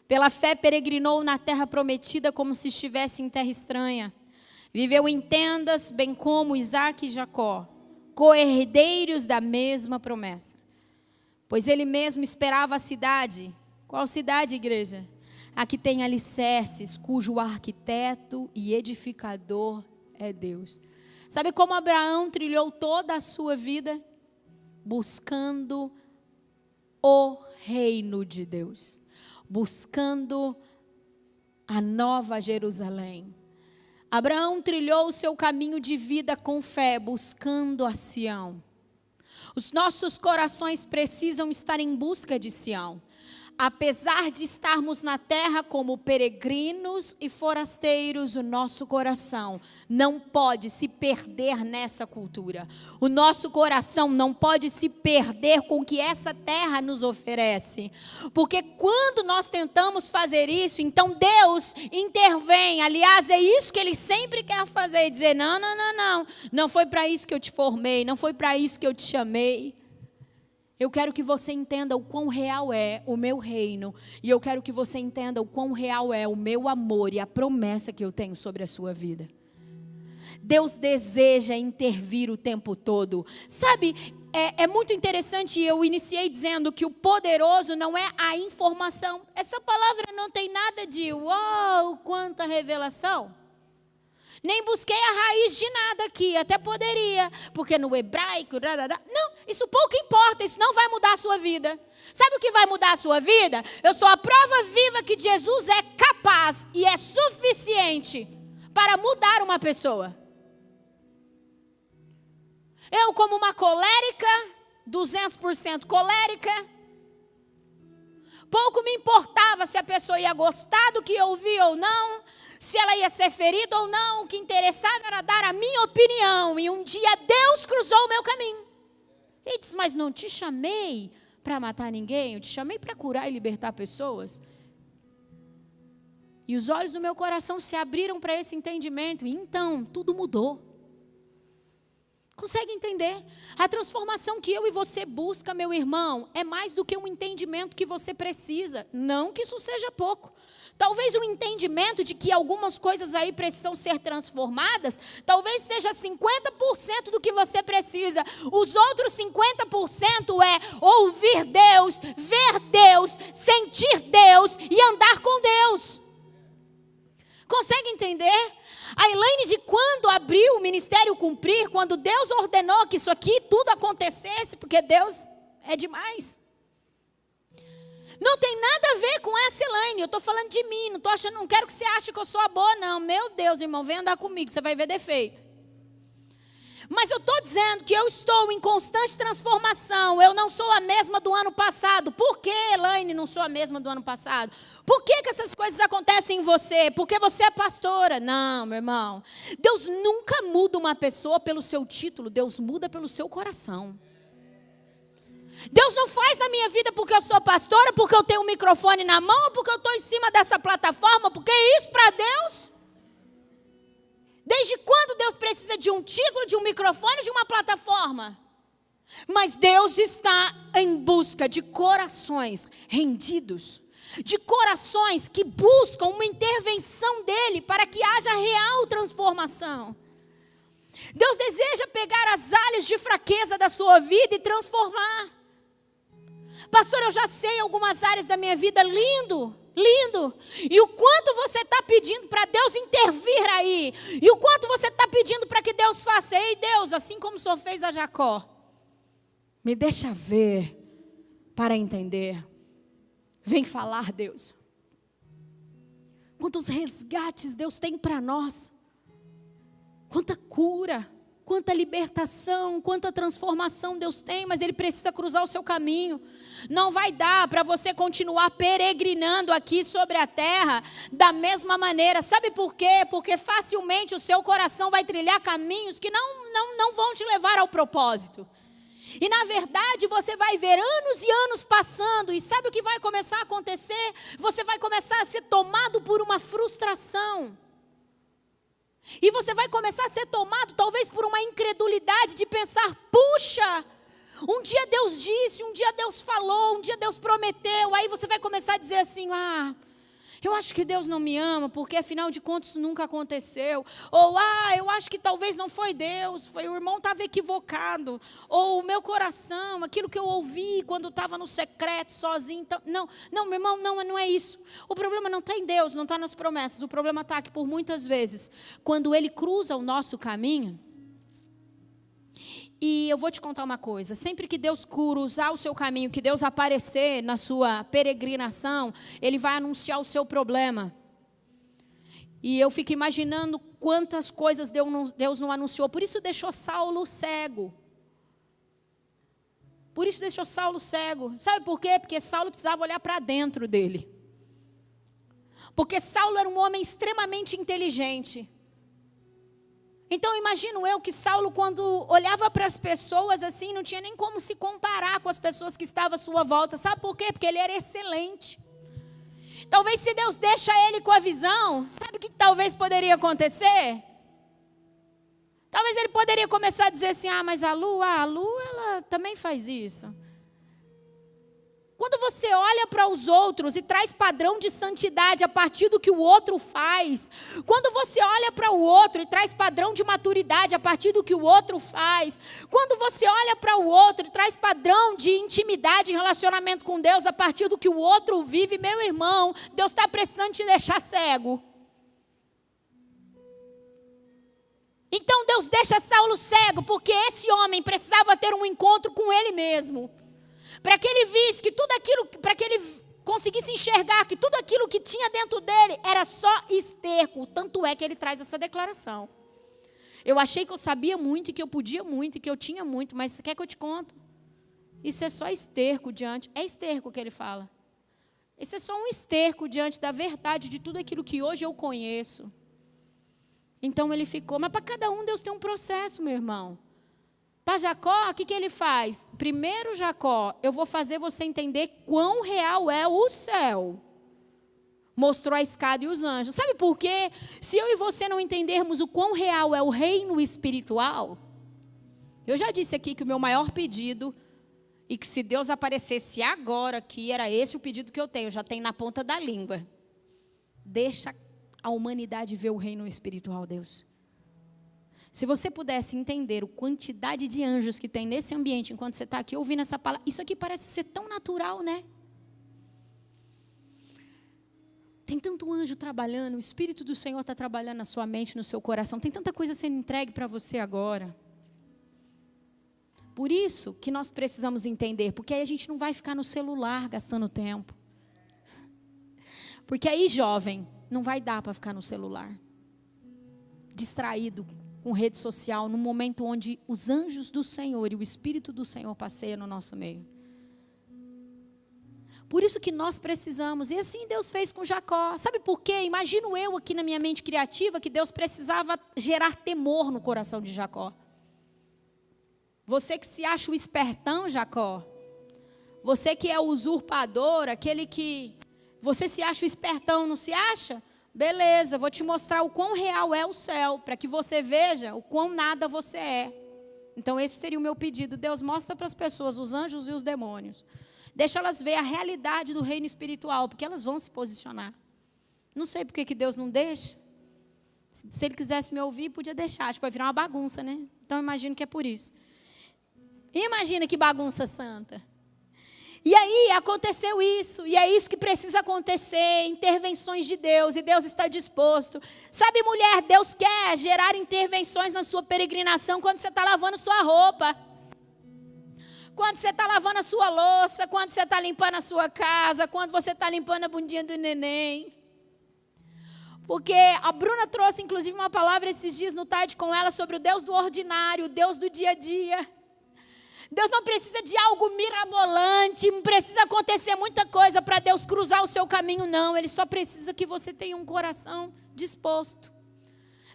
Speaker 1: pela fé peregrinou na terra prometida como se estivesse em terra estranha. Viveu em tendas, bem como Isaque e Jacó, co-herdeiros da mesma promessa. Pois ele mesmo esperava a cidade. Qual cidade, igreja? A que tem alicerces, cujo arquiteto e edificador é Deus. Sabe como Abraão trilhou toda a sua vida? Buscando o reino de Deus, buscando a nova Jerusalém. Abraão trilhou o seu caminho de vida com fé, buscando a Sião. Os nossos corações precisam estar em busca de Sião. Apesar de estarmos na terra como peregrinos e forasteiros, o nosso coração não pode se perder nessa cultura. O nosso coração não pode se perder com o que essa terra nos oferece. Porque quando nós tentamos fazer isso, então Deus intervém. Aliás, é isso que Ele sempre quer fazer. Dizer, não foi para isso que eu te formei, não foi para isso que eu te chamei. Eu quero que você entenda o quão real é o meu reino. E eu quero que você entenda o quão real é o meu amor e a promessa que eu tenho sobre a sua vida. Deus deseja intervir o tempo todo. Sabe, é muito interessante, eu iniciei dizendo que o poderoso não é a informação. Essa palavra não tem nada de uau, quanta revelação. Nem busquei a raiz de nada aqui, até poderia, porque no hebraico, não, isso pouco importa, isso não vai mudar a sua vida. Sabe o que vai mudar a sua vida? Eu sou a prova viva que Jesus é capaz e é suficiente para mudar uma pessoa. Eu, como uma colérica, 200% colérica, Pouco me importava se a pessoa ia gostar do que eu ouvia ou não, se ela ia ser ferida ou não. O que interessava era dar a minha opinião. E um dia Deus cruzou o meu caminho. Ele disse, mas não te chamei para matar ninguém, eu te chamei para curar e libertar pessoas. E os olhos do meu coração se abriram para esse entendimento. E então, tudo mudou. Consegue entender? A transformação que eu e você busca, meu irmão, é mais do que um entendimento que você precisa. Não que isso seja pouco. Talvez o entendimento de que algumas coisas aí precisam ser transformadas, talvez seja 50% do que você precisa. Os outros 50% é ouvir Deus, ver Deus, sentir Deus e andar com Deus. Consegue entender? A Elaine, de quando abriu o Ministério Cumprir, quando Deus ordenou que isso aqui tudo acontecesse, porque Deus é demais. Não tem nada a ver com essa Elaine, eu estou falando de mim, não quero que você ache que eu sou a boa, não. Meu Deus, irmão, vem andar comigo, você vai ver defeito. Mas eu estou dizendo que eu estou em constante transformação. Eu não sou a mesma do ano passado. Por que, Elaine, não sou a mesma do ano passado? Por que essas coisas acontecem em você? Porque você é pastora. Não, meu irmão. Deus nunca muda uma pessoa pelo seu título. Deus muda pelo seu coração. Deus não faz na minha vida porque eu sou pastora, porque eu tenho um microfone na mão, ou porque eu estou em cima dessa plataforma. Porque isso para Deus... Desde quando Deus precisa de um título, de um microfone, de uma plataforma? Mas Deus está em busca de corações rendidos, de corações que buscam uma intervenção dEle para que haja real transformação. Deus deseja pegar as áreas de fraqueza da sua vida e transformar. Pastor, eu já sei algumas áreas da minha vida, lindo. E o quanto você está pedindo para Deus intervir aí. E o quanto você está pedindo para que Deus faça. Ei, Deus, assim como o Senhor fez a Jacó, me deixa ver para entender. Vem falar, Deus. Quantos resgates Deus tem para nós. Quanta cura, quanta libertação, quanta transformação Deus tem, mas Ele precisa cruzar o seu caminho. Não vai dar para você continuar peregrinando aqui sobre a terra da mesma maneira. Sabe por quê? Porque facilmente o seu coração vai trilhar caminhos que não vão te levar ao propósito. E na verdade você vai ver anos e anos passando, e sabe o que vai começar a acontecer? Você vai começar a ser tomado por uma frustração. E você vai começar a ser tomado talvez por uma incredulidade de pensar, puxa, um dia Deus disse, um dia Deus falou, um dia Deus prometeu. Aí você vai começar a dizer assim, eu acho que Deus não me ama, porque afinal de contas isso nunca aconteceu. Ou, eu acho que talvez não foi Deus, foi o irmão estava equivocado. Ou o meu coração, aquilo que eu ouvi quando estava no secreto, sozinho. Então, não, meu irmão, não é isso. O problema não está em Deus, não está nas promessas. O problema está que por muitas vezes, quando Ele cruza o nosso caminho. E eu vou te contar uma coisa, sempre que Deus cruzar o seu caminho, que Deus aparecer na sua peregrinação, Ele vai anunciar o seu problema. E eu fico imaginando quantas coisas Deus não anunciou, por isso deixou Saulo cego. Sabe por quê? Porque Saulo precisava olhar para dentro dele. Porque Saulo era um homem extremamente inteligente. Então imagino eu que Saulo, quando olhava para as pessoas assim, não tinha nem como se comparar com as pessoas que estavam à sua volta. Sabe por quê? Porque ele era excelente. Talvez se Deus deixa ele com a visão, sabe o que talvez poderia acontecer? Talvez ele poderia começar a dizer assim, mas a Lu ela também faz isso. Quando você olha para os outros e traz padrão de santidade a partir do que o outro faz, quando você olha para o outro e traz padrão de maturidade a partir do que o outro faz, quando você olha para o outro e traz padrão de intimidade e relacionamento com Deus a partir do que o outro vive, meu irmão, Deus está precisando te deixar cego. Então Deus deixa Saulo cego, porque esse homem precisava ter um encontro com ele mesmo. Para que ele visse que tudo aquilo, para que ele conseguisse enxergar que tudo aquilo que tinha dentro dele era só esterco. Tanto é que ele traz essa declaração. Eu achei que eu sabia muito, e que eu podia muito, e que eu tinha muito, mas quer que eu te conto? Isso é só esterco diante. É esterco que ele fala. Esse é só um esterco diante da verdade de tudo aquilo que hoje eu conheço. Então ele ficou, mas para cada um Deus tem um processo, meu irmão. Para Jacó, o que ele faz? Primeiro, Jacó, eu vou fazer você entender quão real é o céu. Mostrou a escada e os anjos. Sabe por quê? Se eu e você não entendermos o quão real é o reino espiritual, eu já disse aqui que o meu maior pedido, e que se Deus aparecesse agora aqui, era esse o pedido que eu tenho, já tenho na ponta da língua. Deixa a humanidade ver o reino espiritual, Deus. Se você pudesse entender a quantidade de anjos que tem nesse ambiente, enquanto você está aqui ouvindo essa palavra, isso aqui parece ser tão natural, né? Tem tanto anjo trabalhando, o Espírito do Senhor está trabalhando na sua mente, no seu coração, tem tanta coisa sendo entregue para você agora. Por isso que nós precisamos entender, porque aí a gente não vai ficar no celular gastando tempo. Porque aí, jovem, não vai dar para ficar no celular, distraído com rede social, num momento onde os anjos do Senhor e o Espírito do Senhor passeiam no nosso meio. Por isso que nós precisamos, e assim Deus fez com Jacó. Sabe por quê? Imagino eu aqui na minha mente criativa que Deus precisava gerar temor no coração de Jacó. Você que se acha o espertão, Jacó. Você que é o usurpador, aquele que... Você se acha o espertão, não se acha? Beleza, vou te mostrar o quão real é o céu, para que você veja o quão nada você é. Então esse seria o meu pedido. Deus, mostra para as pessoas, os anjos e os demônios. Deixa elas ver a realidade do reino espiritual, porque elas vão se posicionar. Não sei por que Deus não deixa. Se Ele quisesse me ouvir, podia deixar. Tipo, vai virar uma bagunça, né? Então imagino que é por isso. Imagina que bagunça santa. E aí aconteceu isso, e é isso que precisa acontecer, intervenções de Deus, e Deus está disposto. Sabe, mulher, Deus quer gerar intervenções na sua peregrinação quando você está lavando sua roupa, quando você está lavando a sua louça, quando você está limpando a sua casa, quando você está limpando a bundinha do neném. Porque a Bruna trouxe, inclusive, uma palavra esses dias no tarde com ela sobre o Deus do ordinário, o Deus do dia a dia. Deus não precisa de algo mirabolante, não precisa acontecer muita coisa para Deus cruzar o seu caminho, não. Ele só precisa que você tenha um coração disposto,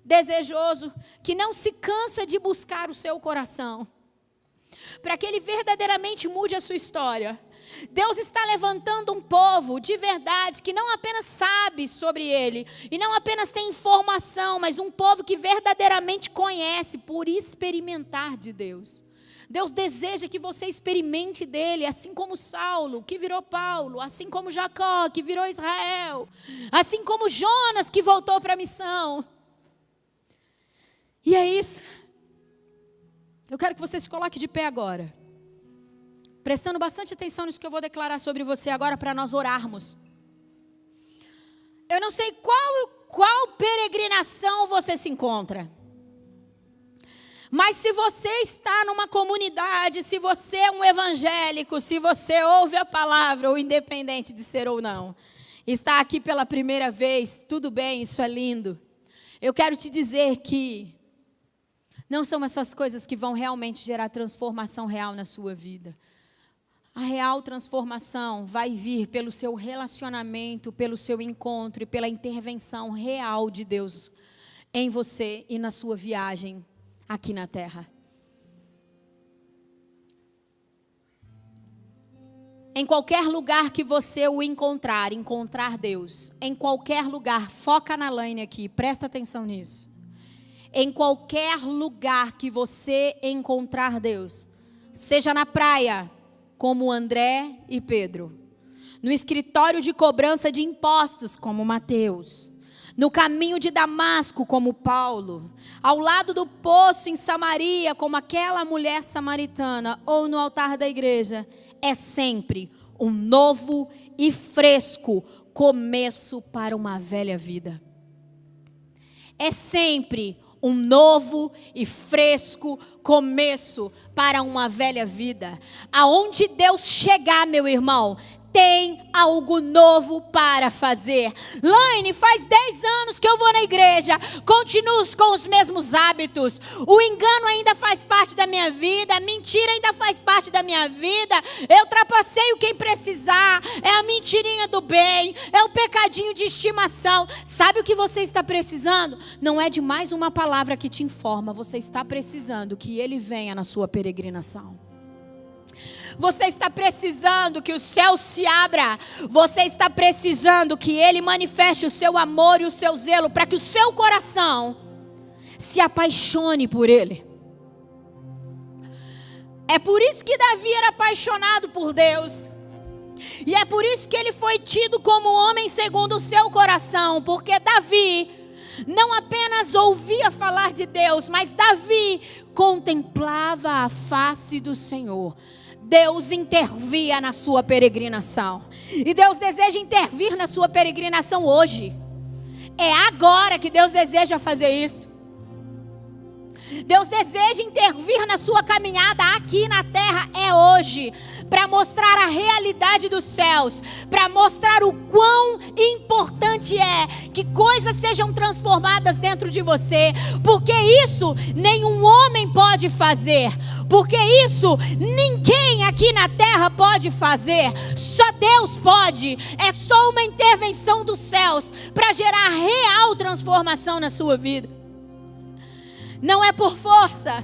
Speaker 1: desejoso, que não se cansa de buscar o seu coração, para que Ele verdadeiramente mude a sua história. Deus está levantando um povo de verdade, que não apenas sabe sobre Ele, e não apenas tem informação, mas um povo que verdadeiramente conhece por experimentar de Deus. Deus deseja que você experimente dele, assim como Saulo, que virou Paulo, assim como Jacó, que virou Israel, assim como Jonas, que voltou para a missão. E é isso. Eu quero que você se coloque de pé agora, prestando bastante atenção nisso que eu vou declarar sobre você agora, para nós orarmos. Eu não sei qual peregrinação você se encontra. Mas se você está numa comunidade, se você é um evangélico, se você ouve a palavra, ou independente de ser ou não, está aqui pela primeira vez, tudo bem, isso é lindo. Eu quero te dizer que não são essas coisas que vão realmente gerar transformação real na sua vida. A real transformação vai vir pelo seu relacionamento, pelo seu encontro e pela intervenção real de Deus em você e na sua viagem aqui na terra. Em qualquer lugar que você o encontrar Deus, em qualquer lugar, foca na Laine aqui, presta atenção nisso. Em qualquer lugar que você encontrar Deus, seja na praia, como André e Pedro, no escritório de cobrança de impostos, como Mateus, no caminho de Damasco, como Paulo, ao lado do poço em Samaria, como aquela mulher samaritana, ou no altar da igreja, é sempre um novo e fresco começo para uma velha vida. É sempre um novo e fresco começo para uma velha vida. Aonde Deus chegar, meu irmão, tem algo novo para fazer. Laine, faz 10 anos que eu vou na igreja, continuo com os mesmos hábitos, o engano ainda faz parte da minha vida, a mentira ainda faz parte da minha vida, eu trapaceio quem precisar, é a mentirinha do bem, é o pecadinho de estimação. Sabe o que você está precisando? Não é de mais uma palavra que te informa, você está precisando que Ele venha na sua peregrinação. Você está precisando que o céu se abra. Você está precisando que Ele manifeste o seu amor e o seu zelo, para que o seu coração se apaixone por Ele. É por isso que Davi era apaixonado por Deus. E é por isso que ele foi tido como homem segundo o seu coração. Porque Davi não apenas ouvia falar de Deus, mas Davi contemplava a face do Senhor. Deus intervia na sua peregrinação. E Deus deseja intervir na sua peregrinação hoje. É agora que Deus deseja fazer isso. Deus deseja intervir na sua caminhada aqui na terra, é hoje. Para mostrar a realidade dos céus. Para mostrar o quão importante é que coisas sejam transformadas dentro de você. Porque isso nenhum homem pode fazer. Porque isso ninguém aqui na terra pode fazer. Só Deus pode. É só uma intervenção dos céus para gerar real transformação na sua vida. Não é por força,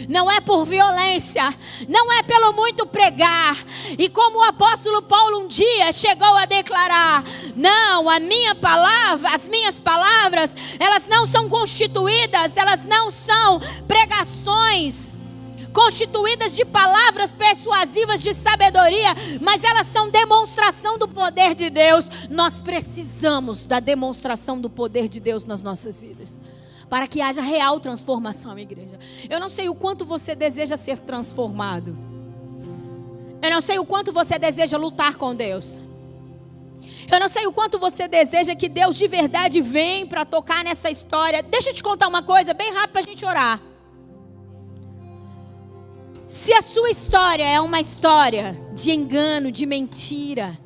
Speaker 1: não é por violência, não é pelo muito pregar. E como o apóstolo Paulo um dia chegou a declarar: não, as minhas palavras, elas não são constituídas, elas não são pregações constituídas de palavras persuasivas de sabedoria, mas elas são demonstração do poder de Deus. Nós precisamos da demonstração do poder de Deus nas nossas vidas, para que haja real transformação, igreja. Eu não sei o quanto você deseja ser transformado. Eu não sei o quanto você deseja lutar com Deus. Eu não sei o quanto você deseja que Deus de verdade venha para tocar nessa história. Deixa eu te contar uma coisa bem rápido para a gente orar. Se a sua história é uma história de engano, de mentira,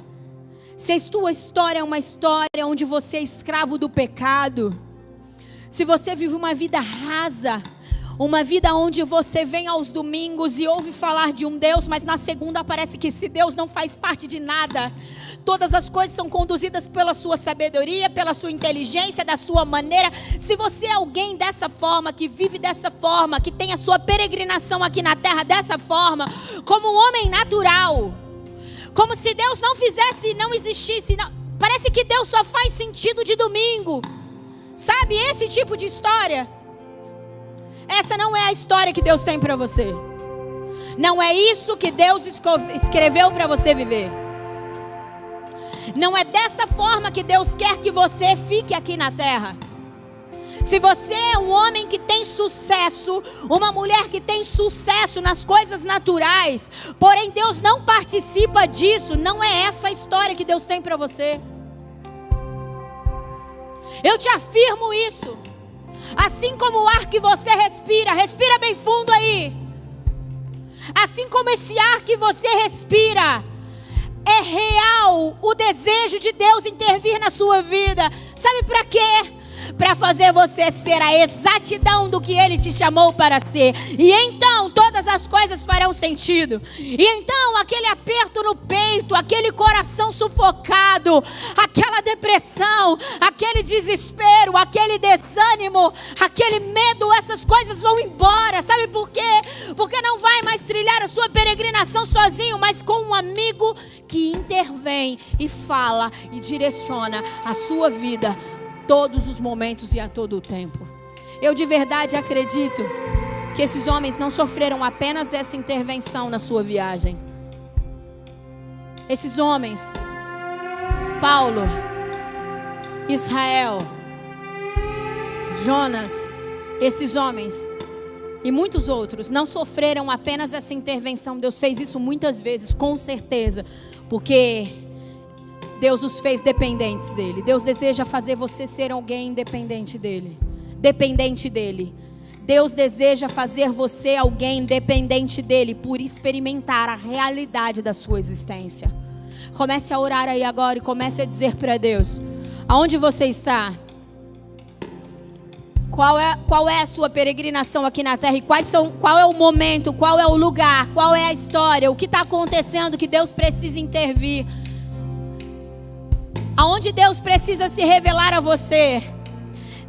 Speaker 1: se a sua história é uma história onde você é escravo do pecado, se você vive uma vida rasa, uma vida onde você vem aos domingos e ouve falar de um Deus, mas na segunda parece que esse Deus não faz parte de nada. Todas as coisas são conduzidas pela sua sabedoria, pela sua inteligência, da sua maneira. Se você é alguém dessa forma, que vive dessa forma, que tem a sua peregrinação aqui na terra dessa forma, como um homem natural, como se Deus não fizesse, não existisse, parece que Deus só faz sentido de domingo. Sabe esse tipo de história? Essa não é a história que Deus tem para você. Não é isso que Deus escreveu para você viver. Não é dessa forma que Deus quer que você fique aqui na terra. Se você é um homem que tem sucesso, uma mulher que tem sucesso nas coisas naturais, porém Deus não participa disso, não é essa a história que Deus tem para você. Eu te afirmo isso. Assim como o ar que você respira, respira bem fundo aí. Assim como esse ar que você respira, é real o desejo de Deus intervir na sua vida. Sabe para quê? Para fazer você ser a exatidão do que Ele te chamou para ser. E então todas as coisas farão sentido. E então aquele aperto no peito, aquele coração sufocado, aquela depressão, aquele desespero, aquele desânimo, aquele medo, essas coisas vão embora. Sabe por quê? Porque não vai mais trilhar a sua peregrinação sozinho, mas com um amigo que intervém e fala e direciona a sua vida todos os momentos e a todo o tempo. Eu de verdade acredito que esses homens não sofreram apenas essa intervenção na sua viagem. Esses homens, Paulo, Israel, Jonas, esses homens e muitos outros não sofreram apenas essa intervenção. Deus fez isso muitas vezes, com certeza, porque Deus os fez dependentes dele. Deus deseja fazer você ser alguém independente dele. Dependente dele. Deus deseja fazer você alguém dependente dele por experimentar a realidade da sua existência. Comece a orar aí agora e comece a dizer para Deus: aonde você está? Qual é a sua peregrinação aqui na terra? E qual é o momento? Qual é o lugar? Qual é a história? O que está acontecendo que Deus precisa intervir? Aonde Deus precisa se revelar a você?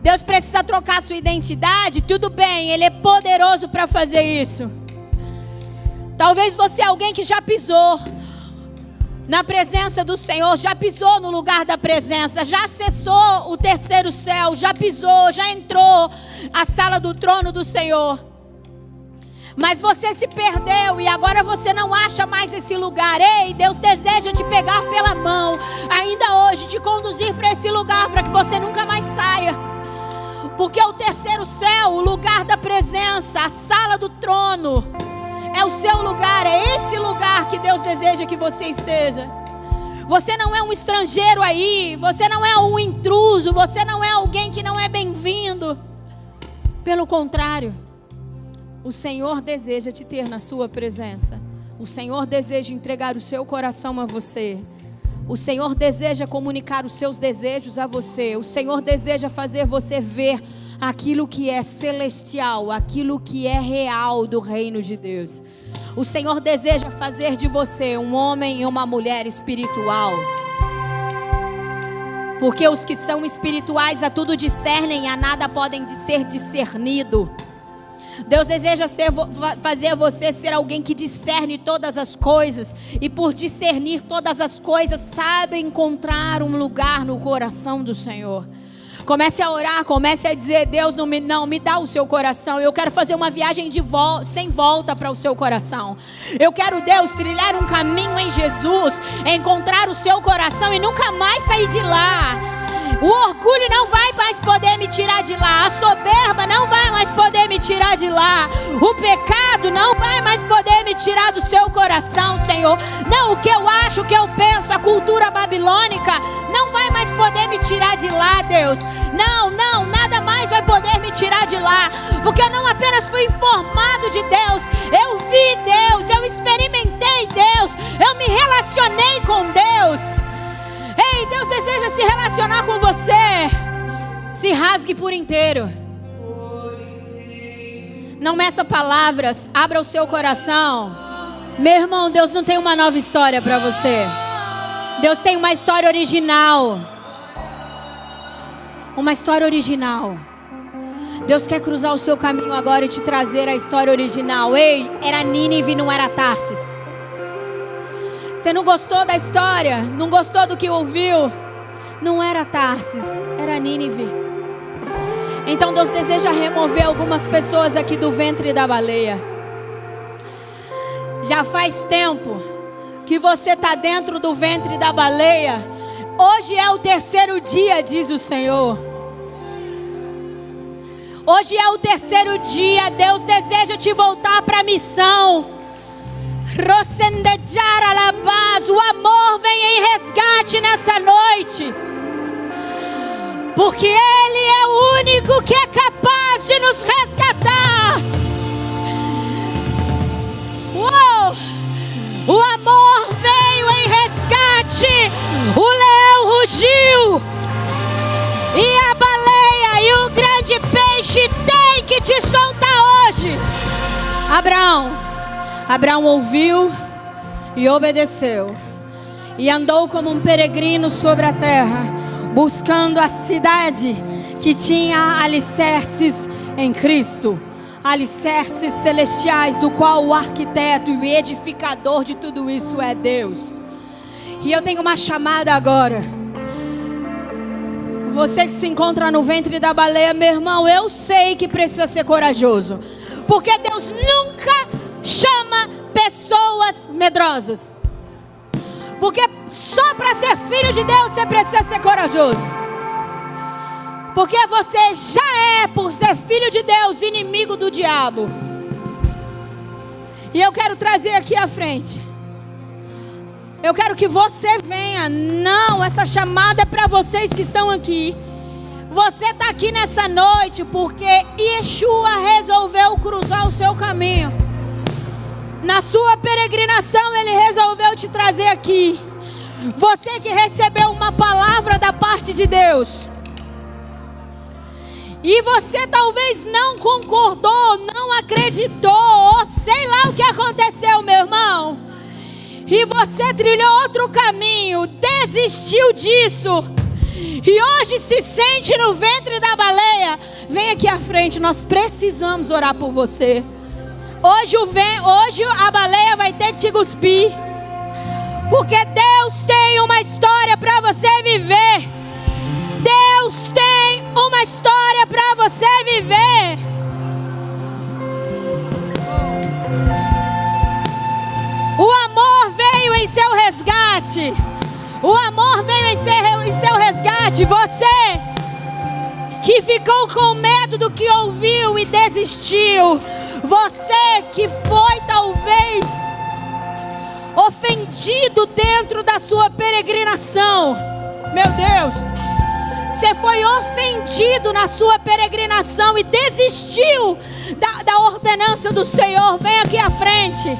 Speaker 1: Deus precisa trocar sua identidade? Tudo bem, Ele é poderoso para fazer isso. Talvez você é alguém que já pisou na presença do Senhor, já pisou no lugar da presença, já acessou o terceiro céu, já pisou, já entrou a sala do trono do Senhor. Mas você se perdeu e agora você não acha mais esse lugar. Ei, Deus deseja te pegar pela mão, ainda hoje, te conduzir para esse lugar, para que você nunca mais saia. Porque o terceiro céu, o lugar da presença, a sala do trono, é o seu lugar, é esse lugar que Deus deseja que você esteja. Você não é um estrangeiro aí, você não é um intruso, você não é alguém que não é bem-vindo. Pelo contrário, o Senhor deseja te ter na sua presença. O Senhor deseja entregar o seu coração a você. O Senhor deseja comunicar os seus desejos a você. O Senhor deseja fazer você ver aquilo que é celestial, aquilo que é real do reino de Deus. O Senhor deseja fazer de você um homem e uma mulher espiritual. Porque os que são espirituais a tudo discernem, a nada podem ser discernido. Deus deseja fazer você ser alguém que discerne todas as coisas. E por discernir todas as coisas, sabe encontrar um lugar no coração do Senhor. Comece a orar, comece a dizer: Deus, não me dá o seu coração. Eu quero fazer uma viagem sem volta para o seu coração. Eu quero, Deus, trilhar um caminho em Jesus, encontrar o seu coração e nunca mais sair de lá. O orgulho não vai mais poder me tirar de lá. A soberba não vai mais poder me tirar de lá. O pecado não vai mais poder me tirar do seu coração, Senhor. Não, o que eu acho, o que eu penso, a cultura babilônica não vai mais poder me tirar de lá, Deus. Não, nada mais vai poder me tirar de lá. Porque eu não apenas fui informado de Deus, eu vi Deus, eu experimentei Deus, eu me relacionei com Deus. Ei, Deus deseja se relacionar com você. Se rasgue por inteiro. Não meça palavras, abra o seu coração. Meu irmão, Deus não tem uma nova história para você. Deus tem uma história original. Uma história original. Deus quer cruzar o seu caminho agora e te trazer a história original. Ei, era Nínive, não era Tarsis. Você não gostou da história? Não gostou do que ouviu? Não era Tarsis, era Nínive. Então Deus deseja remover algumas pessoas aqui do ventre da baleia. Já faz tempo que você está dentro do ventre da baleia. Hoje é o terceiro dia, diz o Senhor. Hoje é o terceiro dia. Deus deseja te voltar para a missão. O amor vem em resgate nessa noite. Porque Ele é o único que é capaz de nos resgatar. Uou! O amor veio em resgate. O leão rugiu. E a baleia e o grande peixe tem que te soltar hoje. Abraão ouviu e obedeceu. E andou como um peregrino sobre a terra, buscando a cidade que tinha alicerces em Cristo. Alicerces celestiais, do qual o arquiteto e edificador de tudo isso é Deus. E eu tenho uma chamada agora. Você que se encontra no ventre da baleia, meu irmão, eu sei que precisa ser corajoso. Porque Deus nunca chama pessoas medrosas. Porque só para ser filho de Deus você precisa ser corajoso. Porque você já é, por ser filho de Deus, inimigo do diabo. E eu quero trazer aqui à frente. Eu quero que você venha. Não, essa chamada é para vocês que estão aqui. Você está aqui nessa noite porque Yeshua resolveu cruzar o seu caminho. Na sua peregrinação Ele resolveu te trazer aqui. Você que recebeu uma palavra da parte de Deus. E você talvez não concordou, não acreditou, ou sei lá o que aconteceu, meu irmão. E você trilhou outro caminho, desistiu disso. E hoje se sente no ventre da baleia. Vem aqui à frente, nós precisamos orar por você. Hoje a baleia vai ter que te cuspir. Porque Deus tem uma história para você viver. Deus tem uma história para você viver. O amor veio em seu resgate. O amor veio em seu resgate. Você que ficou com medo do que ouviu e desistiu. Você que foi talvez ofendido dentro da sua peregrinação. Meu Deus. Você foi ofendido na sua peregrinação e desistiu da ordenança do Senhor. Vem aqui à frente.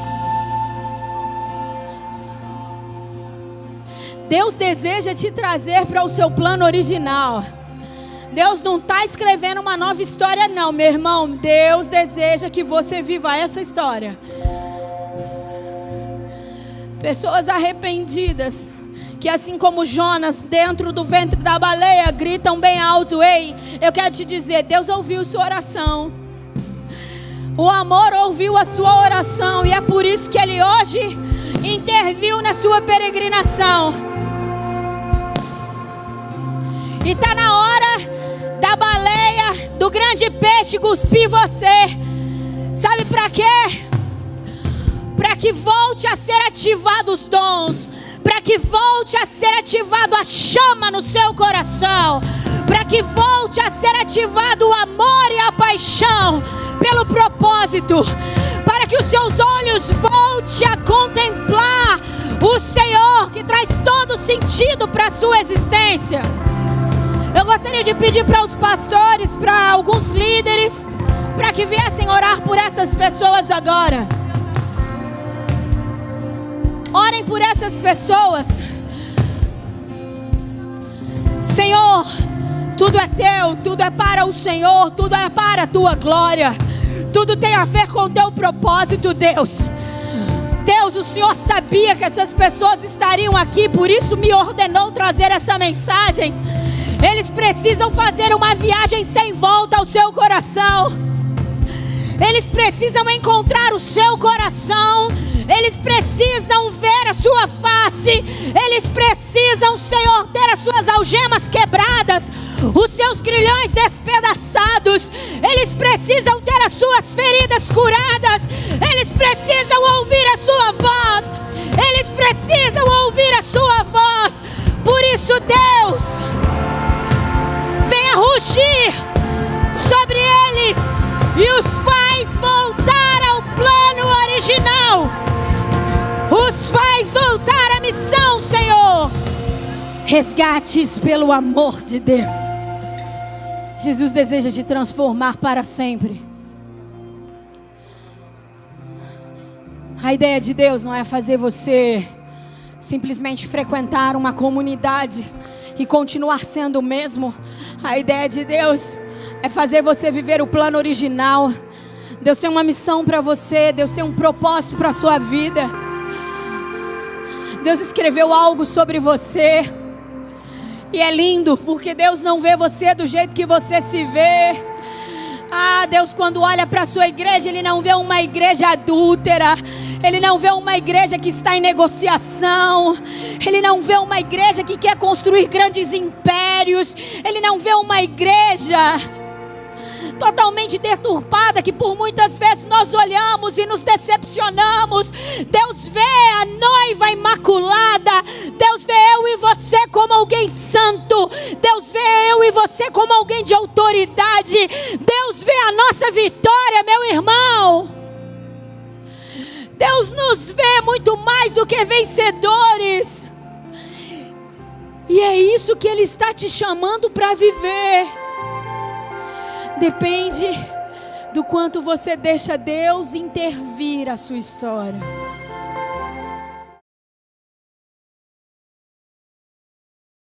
Speaker 1: Deus deseja te trazer para o seu plano original. Deus não está escrevendo uma nova história não, meu irmão. Deus deseja que você viva essa história. Pessoas arrependidas, que assim como Jonas dentro do ventre da baleia gritam bem alto: ei, eu quero te dizer, Deus ouviu sua oração. O amor ouviu a sua oração, e é por isso que Ele hoje interviu na sua peregrinação. E está na hora da baleia, do grande peixe cuspir você. Sabe para quê? Para que volte a ser ativado os dons, para que volte a ser ativado a chama no seu coração, para que volte a ser ativado o amor e a paixão pelo propósito, para que os seus olhos voltem a contemplar o Senhor, que traz todo sentido para a sua existência. Eu gostaria de pedir para os pastores, para alguns líderes, para que viessem orar por essas pessoas agora. Orem por essas pessoas. Senhor, tudo é teu, tudo é para o Senhor, tudo é para a tua glória, tudo tem a ver com o teu propósito, Deus. Deus, o Senhor sabia que essas pessoas estariam aqui, por isso me ordenou trazer essa mensagem. Eles precisam fazer uma viagem sem volta ao seu coração. Eles precisam encontrar o seu coração. Eles precisam ver a sua face. Eles precisam, Senhor, ter as suas algemas quebradas, os seus grilhões despedaçados. Eles precisam ter as suas feridas curadas. Eles precisam ouvir a sua voz. Eles precisam ouvir a sua voz. Por isso, Deus, venha rugir sobre eles e os faz voltar ao plano original. Os faz voltar à missão, Senhor. Resgates pelo amor de Deus. Jesus deseja te transformar para sempre. A ideia de Deus não é fazer você simplesmente frequentar uma comunidade e continuar sendo o mesmo. A ideia de Deus é fazer você viver o plano original. Deus tem uma missão para você. Deus tem um propósito para a sua vida. Deus escreveu algo sobre você. E é lindo, porque Deus não vê você do jeito que você se vê. Ah, Deus, quando olha para a sua igreja, Ele não vê uma igreja adúltera. Ele não vê uma igreja que está em negociação. Ele não vê uma igreja que quer construir grandes impérios. Ele não vê uma igreja totalmente deturpada, que por muitas vezes nós olhamos e nos decepcionamos. Deus vê a noiva imaculada. Deus vê eu e você como alguém santo. Deus vê eu e você como alguém de autoridade. Deus vê a nossa vitória, meu irmão. Deus nos vê muito mais do que vencedores. E é isso que Ele está te chamando para viver. Depende do quanto você deixa Deus intervir a sua história.